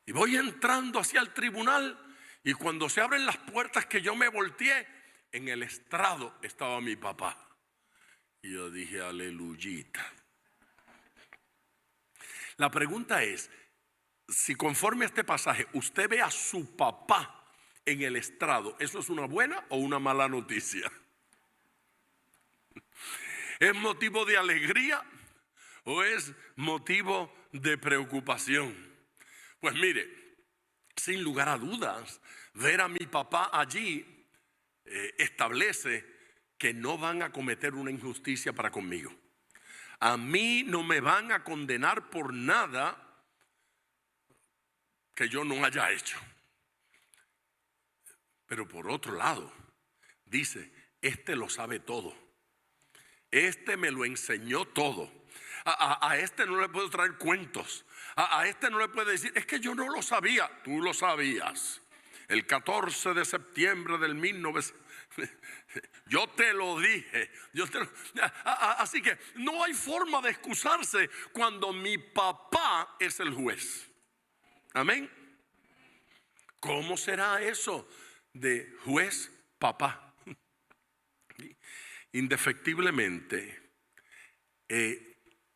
Y voy entrando hacia el tribunal y cuando se abren las puertas que yo me volteé, en el estrado estaba mi papá. Y yo dije, aleluyita. La pregunta es, si conforme a este pasaje usted ve a su papá en el estrado, ¿eso es una buena o una mala noticia? ¿Es motivo de alegría o es motivo de preocupación? Pues mire, sin lugar a dudas, ver a mi papá allí establece que no van a cometer una injusticia para conmigo. A mí no me van a condenar por nada que yo no haya hecho. Pero por otro lado, dice, este lo sabe todo. Este me lo enseñó todo. A este no le puedo traer cuentos. A este no le puedo decir, es que yo no lo sabía. Tú lo sabías. El 14 de septiembre del 1900. Yo te lo dije. Así que no hay forma de excusarse cuando mi papá es el juez. Amén. ¿Cómo será eso de juez papá? Indefectiblemente,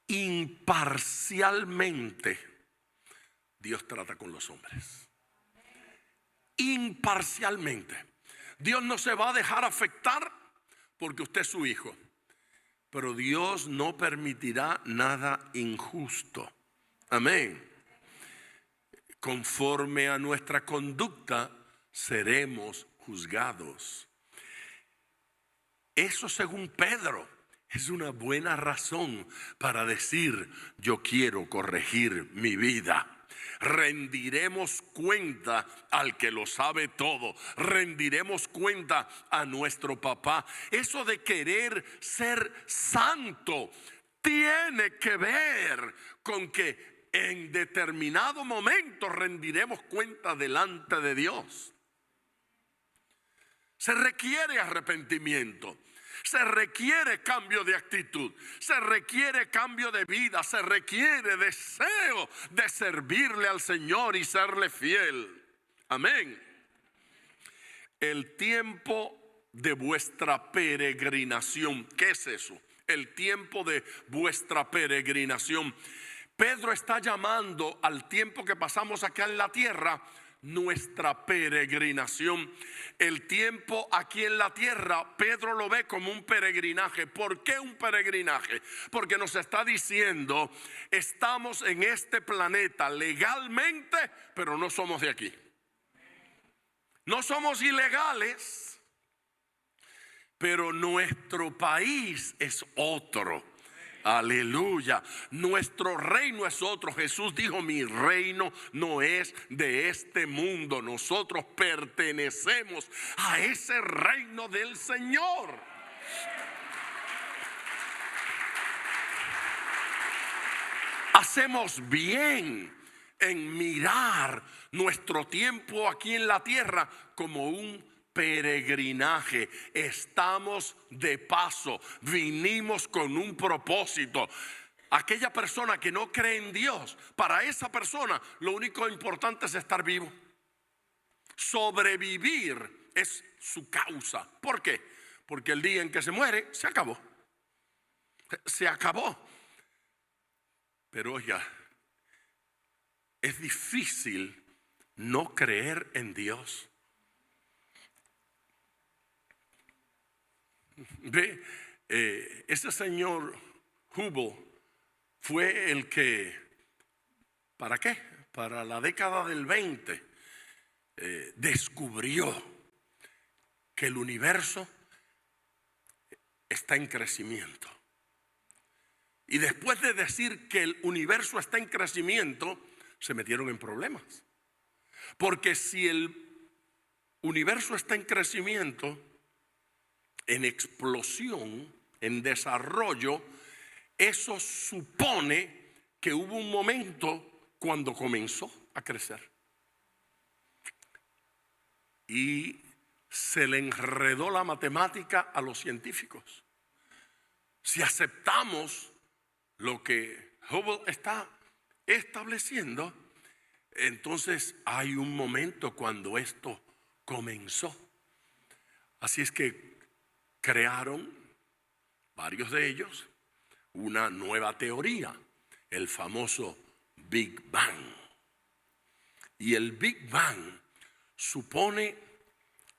imparcialmente, Dios trata con los hombres. Imparcialmente. Dios no se va a dejar afectar porque usted es su hijo. Pero Dios no permitirá nada injusto. Amén. Conforme a nuestra conducta seremos juzgados. Eso, según Pedro, es una buena razón para decir, yo quiero corregir mi vida. Rendiremos cuenta al que lo sabe todo. Rendiremos cuenta a nuestro papá. Eso de querer ser santo tiene que ver con que en determinado momento rendiremos cuenta delante de Dios. Se requiere arrepentimiento. Se requiere cambio de actitud, se requiere cambio de vida, se requiere deseo de servirle al Señor y serle fiel. Amén. El tiempo de vuestra peregrinación, ¿qué es eso? el tiempo de vuestra peregrinación. Pedro está llamando al tiempo que pasamos acá en la tierra nuestra peregrinación. El tiempo aquí en la tierra, Pedro lo ve como un peregrinaje. ¿Por qué un peregrinaje? Porque nos está diciendo, estamos en este planeta legalmente, pero no somos de aquí. No somos ilegales, pero nuestro país es otro. Aleluya. Nuestro reino es otro. Jesús dijo, mi reino no es de este mundo. Nosotros pertenecemos a ese reino del Señor. Hacemos bien en mirar nuestro tiempo aquí en la tierra como un peregrinaje. Estamos de paso, vinimos con un propósito. Aquella persona que no cree en Dios, para esa persona lo único importante es estar vivo. Sobrevivir es su causa. ¿Por qué? Porque el día en que se muere, se acabó. Se acabó. Pero oiga, es difícil no creer en Dios. Ve, ese señor Hubble fue el que, ¿para qué? Para la década del 20, descubrió que el universo está en crecimiento. Y después de decir que el universo está en crecimiento, se metieron en problemas. Porque si el universo está en crecimiento, en explosión, en desarrollo, eso supone que hubo un momento cuando comenzó a crecer. Y se le enredó la matemática a los científicos. Si aceptamos lo que Hubble está estableciendo, entonces hay un momento cuando esto comenzó. Así es que crearon, varios de ellos, una nueva teoría, el famoso Big Bang. Y el Big Bang supone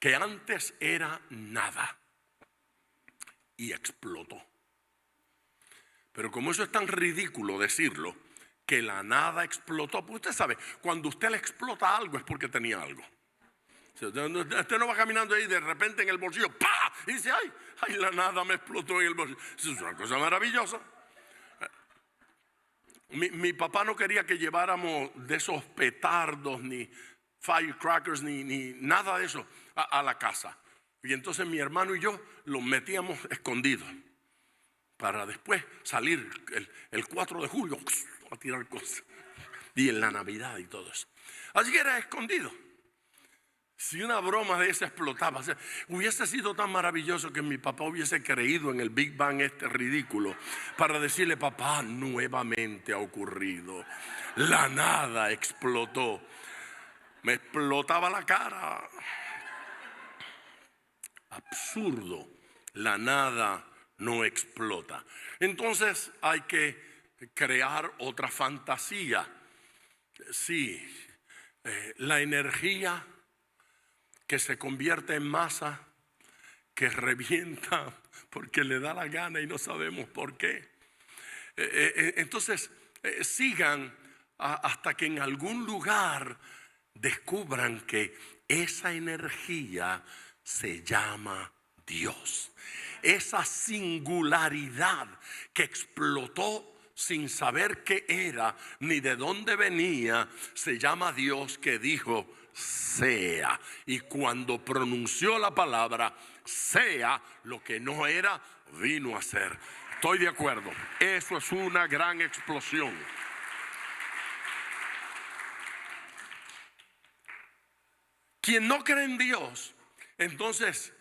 que antes era nada y explotó. Pero como eso es tan ridículo decirlo, que la nada explotó, pues usted sabe, cuando usted le explota algo es porque tenía algo. Usted no va caminando ahí de repente en el bolsillo, ¡pah! Y dice, ay, la nada me explotó en el bolsillo. Eso es una cosa maravillosa. Mi papá no quería que lleváramos de esos petardos, ni firecrackers, ni nada de eso a la casa. Y entonces mi hermano y yo los metíamos escondidos para después salir el 4 de julio a tirar cosas. Y en la Navidad y todo eso. Así que era escondido. Si una broma de esa explotaba, o sea, hubiese sido tan maravilloso que mi papá hubiese creído en el Big Bang este ridículo para decirle, papá, nuevamente ha ocurrido. La nada explotó. Me explotaba la cara. Absurdo. La nada no explota. Entonces hay que crear otra fantasía. Sí, la energía que se convierte en masa, que revienta porque le da la gana y no sabemos por qué. Entonces sigan hasta que en algún lugar descubran que esa energía se llama Dios. Esa singularidad que explotó sin saber qué era ni de dónde venía, se llama Dios, que dijo sea. Y cuando pronunció la palabra sea, lo que no era vino a ser. Estoy de acuerdo. Eso es una gran explosión. Quien no cree en Dios, entonces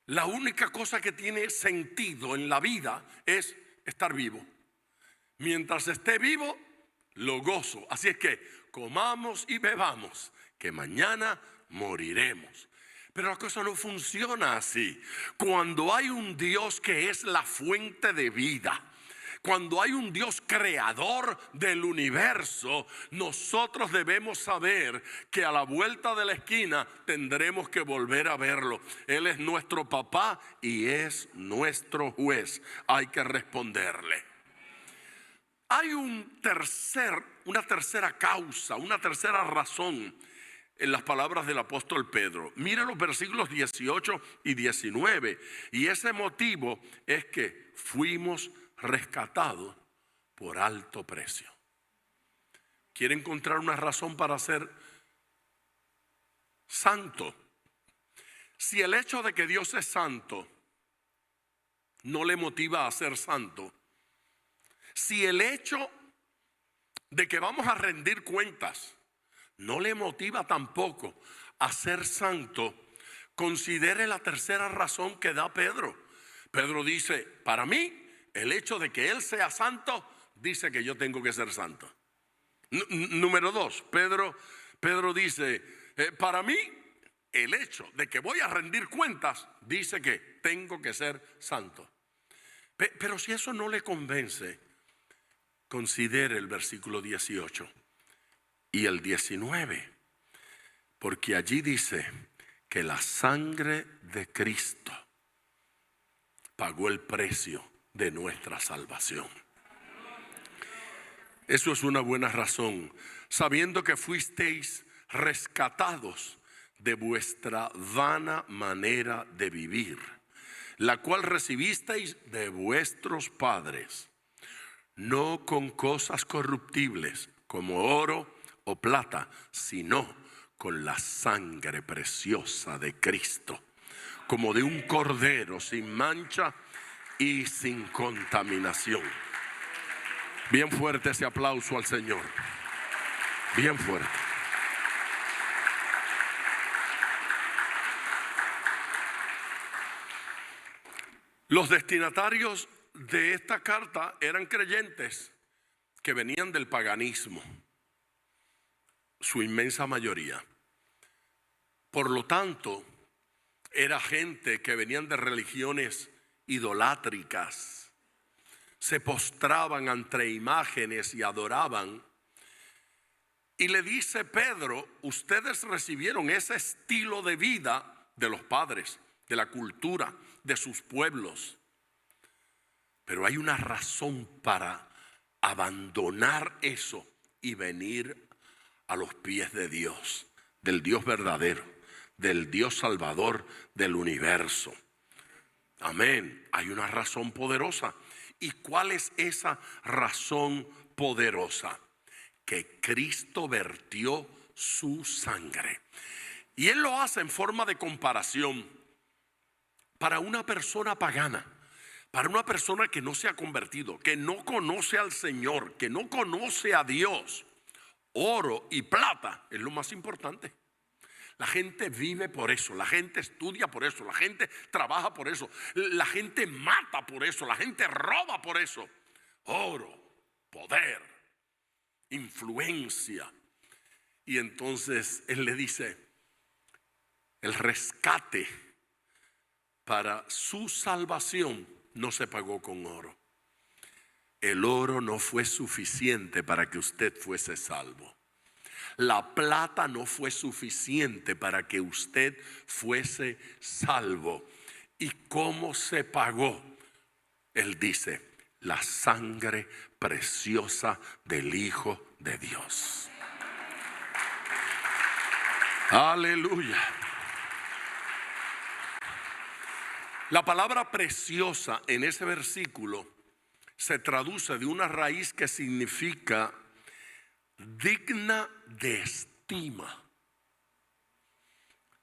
la única cosa que tiene sentido en la vida es estar vivo. Mientras esté vivo, lo gozo. Así es que comamos y bebamos, que mañana moriremos. Pero la cosa no funciona así. Cuando hay un Dios que es la fuente de vida, cuando hay un Dios creador del universo, nosotros debemos saber que a la vuelta de la esquina tendremos que volver a verlo. Él es nuestro papá y es nuestro juez. Hay que responderle. Hay una tercera causa, una tercera razón en las palabras del apóstol Pedro. Mira los versículos 18 y 19. Y ese motivo es que fuimos rescatados por alto precio. ¿Quiere encontrar una razón para ser santo? Si el hecho de que Dios es santo no le motiva a ser santo, si el hecho de que vamos a rendir cuentas no le motiva tampoco a ser santo, considere la tercera razón que da Pedro. Pedro dice, para mí, el hecho de que Él sea santo, dice que yo tengo que ser santo. Número dos, Pedro dice, para mí, el hecho de que voy a rendir cuentas, dice que tengo que ser santo. Pero si eso no le convence, considere el versículo 18 y el 19, porque allí dice que la sangre de Cristo pagó el precio de nuestra salvación. Eso es una buena razón, sabiendo que fuisteis rescatados de vuestra vana manera de vivir, la cual recibisteis de vuestros padres, no con cosas corruptibles como oro o plata, sino con la sangre preciosa de Cristo, como de un cordero sin mancha y sin contaminación. Bien fuerte ese aplauso al Señor. Bien fuerte. Los destinatarios de esta carta eran creyentes que venían del paganismo, su inmensa mayoría. Por lo tanto, era gente que venían de religiones idolátricas, se postraban ante imágenes y adoraban. Y le dice Pedro, ustedes recibieron ese estilo de vida de los padres, de la cultura, de sus pueblos. Pero hay una razón para abandonar eso y venir a los pies de Dios, del Dios verdadero, del Dios salvador del universo. Amén. Hay una razón poderosa. ¿Y cuál es esa razón poderosa? Que Cristo vertió su sangre. Y Él lo hace en forma de comparación. Para una persona pagana, para una persona que no se ha convertido, que no conoce al Señor, que no conoce a Dios, oro y plata es lo más importante. La gente vive por eso, la gente estudia por eso, la gente trabaja por eso, la gente mata por eso, la gente roba por eso. Oro, poder, influencia. Y entonces Él le dice, el rescate para su salvación no se pagó con oro. El oro no fue suficiente para que usted fuese salvo. La plata no fue suficiente para que usted fuese salvo. ¿Y cómo se pagó? Él dice, la sangre preciosa del Hijo de Dios. Aleluya. La palabra preciosa en ese versículo se traduce de una raíz que significa digna de estima.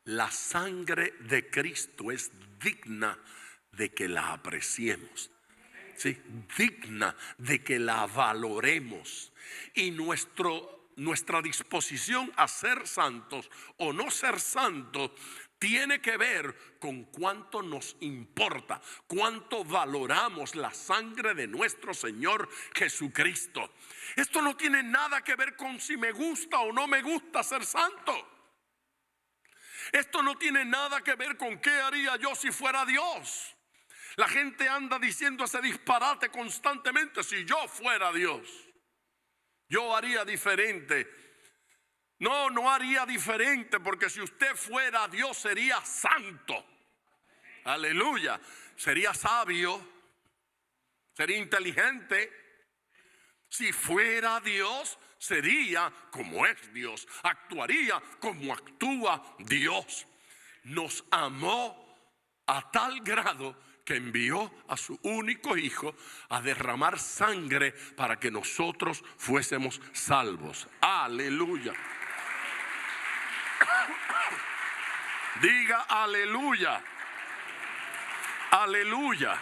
La sangre de Cristo es digna de que la apreciemos, ¿sí? Digna de que la valoremos. Y nuestra disposición a ser santos o no ser santos tiene que ver con cuánto nos importa, cuánto valoramos la sangre de nuestro Señor Jesucristo. Esto no tiene nada que ver con si me gusta o no me gusta ser santo. Esto no tiene nada que ver con qué haría yo si fuera Dios. La gente anda diciendo ese disparate constantemente. Si yo fuera Dios, yo haría diferente. No, no haría diferente, porque si usted fuera Dios sería santo. Aleluya. Sería sabio, sería inteligente. Si fuera Dios, sería como es Dios, actuaría como actúa Dios. Nos amó a tal grado que envió a su único hijo a derramar sangre para que nosotros fuésemos salvos. Aleluya. Diga aleluya. Aleluya.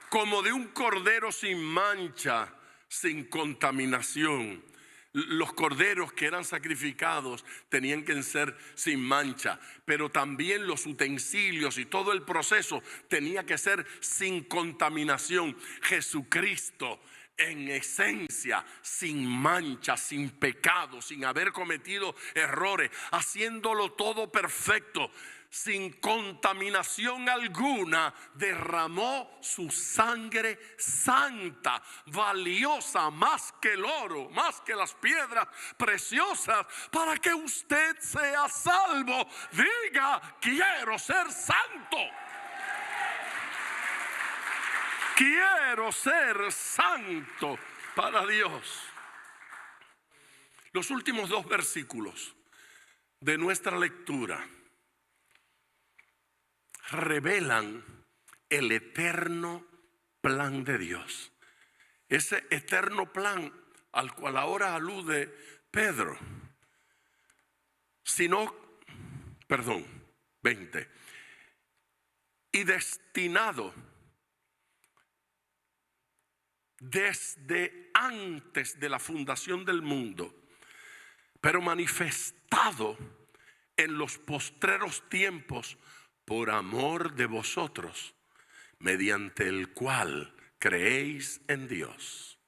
Como de un cordero sin mancha, sin contaminación. Los corderos que eran sacrificados tenían que ser sin mancha, pero también los utensilios y todo el proceso tenía que ser sin contaminación. Jesucristo, en esencia, sin mancha, sin pecado, sin haber cometido errores, haciéndolo todo perfecto, sin contaminación alguna, derramó su sangre santa, valiosa, más que el oro, más que las piedras preciosas, para que usted sea salvo. Diga: quiero ser santo. Quiero ser santo para Dios. Los últimos 2 versículos de nuestra lectura revelan el eterno plan de Dios. Ese eterno plan al cual ahora alude Pedro. 20. Y destinado desde antes de la fundación del mundo, pero manifestado en los postreros tiempos por amor de vosotros, mediante el cual creéis en Dios,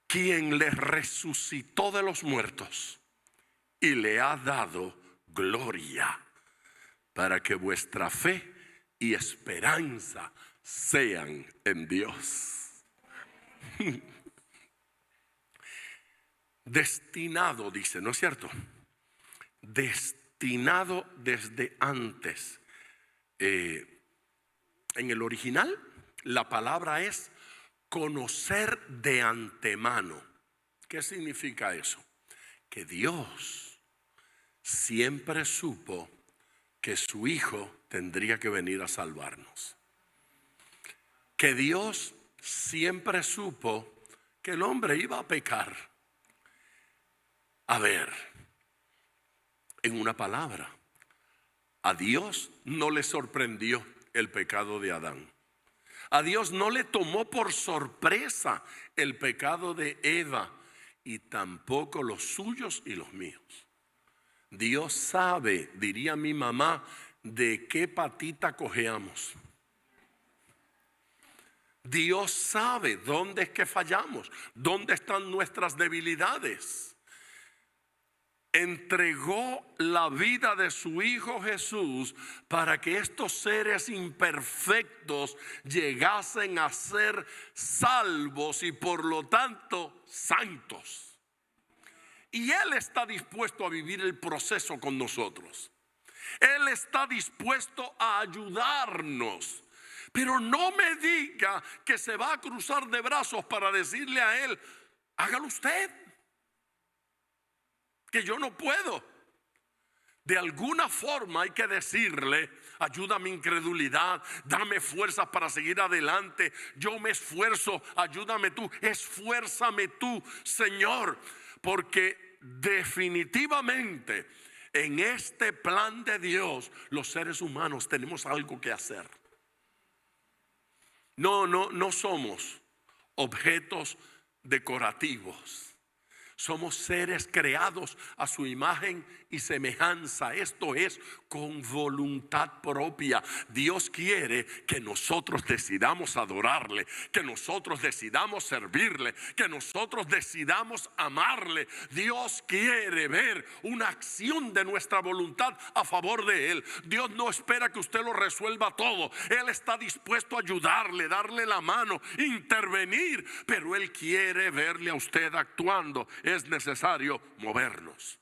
quien le resucitó de los muertos y le ha dado gloria, para que vuestra fe y esperanza sean en Dios. Destinado, dice, ¿no es cierto? Destinado desde antes. En el original, la palabra es conocer de antemano. ¿Qué significa eso? Que Dios siempre supo que su Hijo tendría que venir a salvarnos. Que Dios siempre supo que el hombre iba a pecar. A ver, en una palabra, a Dios no le sorprendió el pecado de Adán. A Dios no le tomó por sorpresa el pecado de Eva, y tampoco los suyos y los míos. Dios sabe, diría mi mamá, de qué patita cojeamos. Dios sabe dónde es que fallamos, dónde están nuestras debilidades. Entregó la vida de su Hijo Jesús para que estos seres imperfectos llegasen a ser salvos y por lo tanto santos. Y Él está dispuesto a vivir el proceso con nosotros. Él está dispuesto a ayudarnos. Pero no me diga que se va a cruzar de brazos para decirle a Él: hágalo usted, que yo no puedo. De alguna forma hay que decirle: ayuda a mi incredulidad, dame fuerzas para seguir adelante, yo me esfuerzo, ayúdame tú, esfuérzame tú, Señor, porque definitivamente en este plan de Dios los seres humanos tenemos algo que hacer. No somos objetos decorativos. Somos seres creados a su imagen y semejanza. Esto es con voluntad propia. Dios quiere que nosotros decidamos adorarle, que nosotros decidamos servirle, que nosotros decidamos amarle. Dios quiere ver una acción de nuestra voluntad a favor de Él. Dios no espera que usted lo resuelva todo. Él está dispuesto a ayudarle, darle la mano, intervenir, pero Él quiere verle a usted actuando. Es necesario movernos.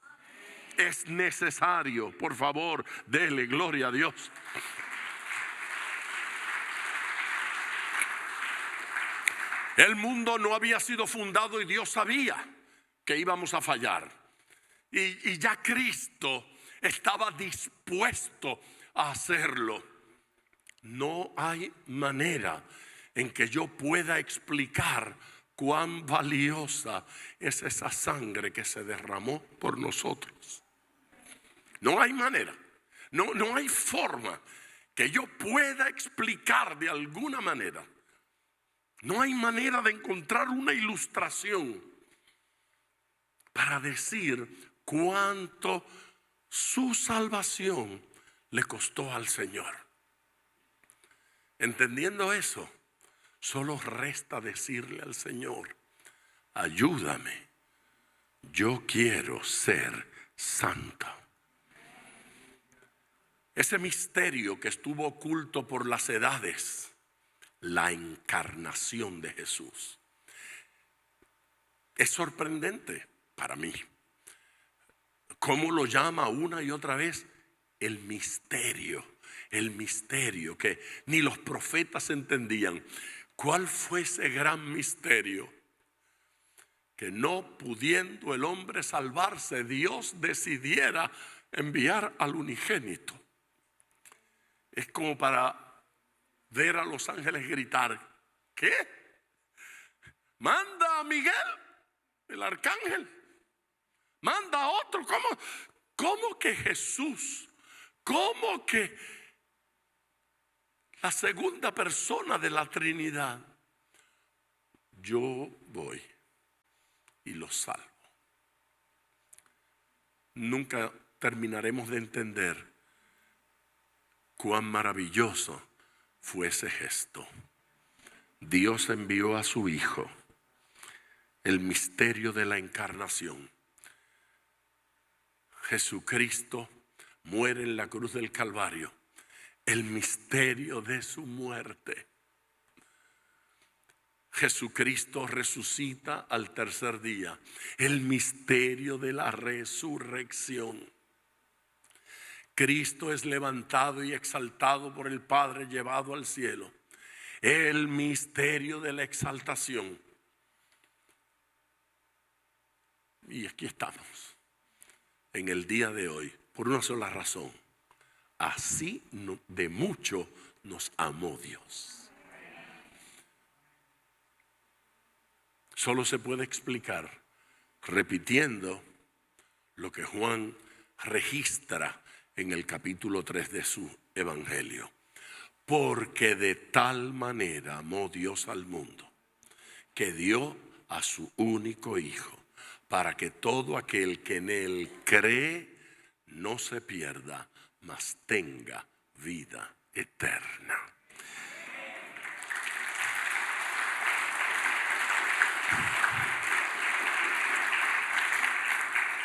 Es necesario, por favor, dele gloria a Dios. El mundo no había sido fundado y Dios sabía que íbamos a fallar. Y ya Cristo estaba dispuesto a hacerlo. No hay manera en que yo pueda explicar cuán valiosa es esa sangre que se derramó por nosotros. No hay manera, no hay forma que yo pueda explicar de alguna manera. No hay manera de encontrar una ilustración para decir cuánto su salvación le costó al Señor. Entendiendo eso, solo resta decirle al Señor: ayúdame, yo quiero ser santo. Ese misterio que estuvo oculto por las edades, la encarnación de Jesús, es sorprendente para mí. ¿Cómo lo llama una y otra vez? El misterio que ni los profetas entendían. ¿Cuál fue ese gran misterio? Que no pudiendo el hombre salvarse, Dios decidiera enviar al unigénito. Es como para ver a los ángeles gritar: ¿qué? Manda a Miguel, el arcángel. Manda a otro. ¿Cómo que Jesús? ¿Cómo que la segunda persona de la Trinidad? Yo voy y los salvo. Nunca terminaremos de entender cuán maravilloso fue ese gesto. Dios envió a su Hijo, el misterio de la encarnación. Jesucristo muere en la cruz del Calvario, el misterio de su muerte. Jesucristo resucita al tercer día, el misterio de la resurrección. Cristo es levantado y exaltado por el Padre, llevado al cielo, el misterio de la exaltación. Y aquí estamos en el día de hoy por una sola razón: así de mucho nos amó Dios. Solo se puede explicar repitiendo lo que Juan registra en el capítulo 3 de su evangelio. Porque de tal manera amó Dios al mundo, que dio a su único Hijo, para que todo aquel que en Él cree no se pierda, mas tenga vida eterna.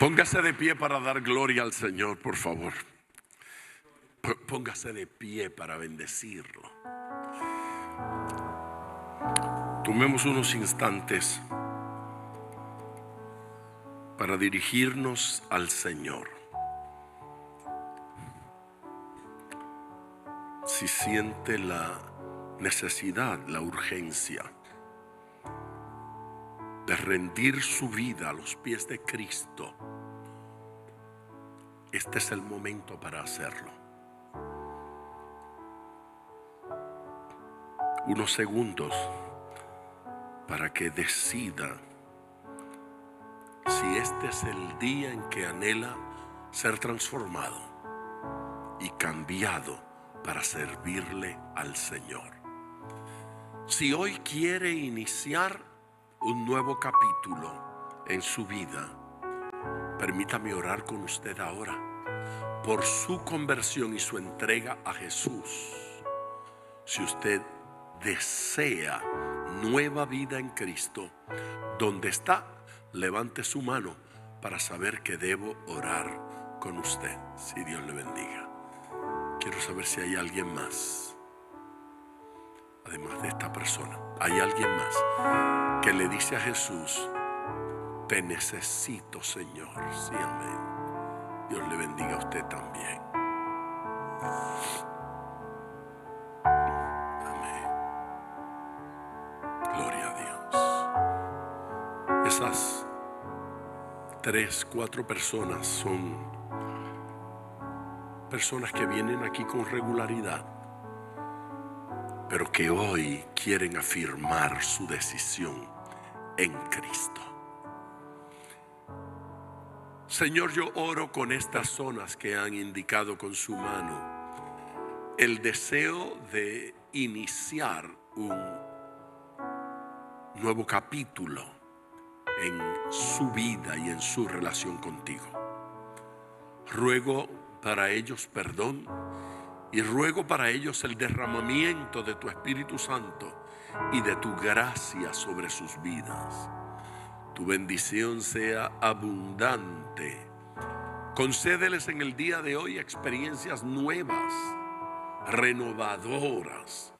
Póngase de pie para dar gloria al Señor, por favor. Póngase de pie para bendecirlo. Tomemos unos instantes para dirigirnos al Señor. Si siente la necesidad, la urgencia de rendir su vida a los pies de Cristo, este es el momento para hacerlo. Unos segundos para que decida si este es el día en que anhela ser transformado y cambiado para servirle al Señor. Si hoy quiere iniciar un nuevo capítulo en su vida, permítame orar con usted ahora por su conversión y su entrega a Jesús. Si usted desea nueva vida en Cristo, donde está, levante su mano para saber que debo orar con usted. Si Dios le bendiga. Quiero saber si hay alguien más, además de esta persona. ¿Hay alguien más que le dice a Jesús: te necesito, Señor? Sí, amén. Dios le bendiga a usted también. Amén. Gloria a Dios. Esas 3, 4 personas son personas que vienen aquí con regularidad, pero que hoy quieren afirmar su decisión en Cristo. Señor, yo oro con estas zonas que han indicado con su mano el deseo de iniciar un nuevo capítulo en su vida y en su relación contigo. Ruego para ellos perdón y ruego para ellos el derramamiento de tu Espíritu Santo y de tu gracia sobre sus vidas. Tu bendición sea abundante. Concédeles en el día de hoy experiencias nuevas, renovadoras,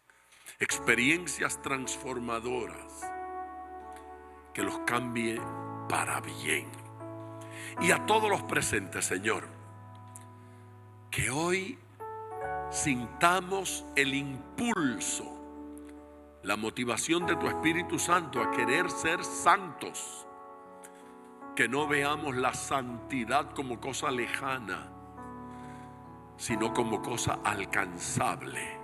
experiencias transformadoras, que los cambie para bien. Y a todos los presentes, Señor, que hoy sintamos el impulso, la motivación de tu Espíritu Santo a querer ser santos. Que no veamos la santidad como cosa lejana, sino como cosa alcanzable.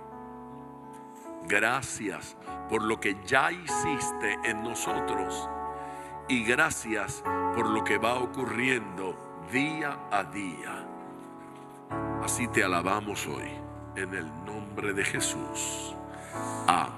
Gracias por lo que ya hiciste en nosotros y gracias por lo que va ocurriendo día a día. Así te alabamos hoy, en el nombre de Jesús. Amén.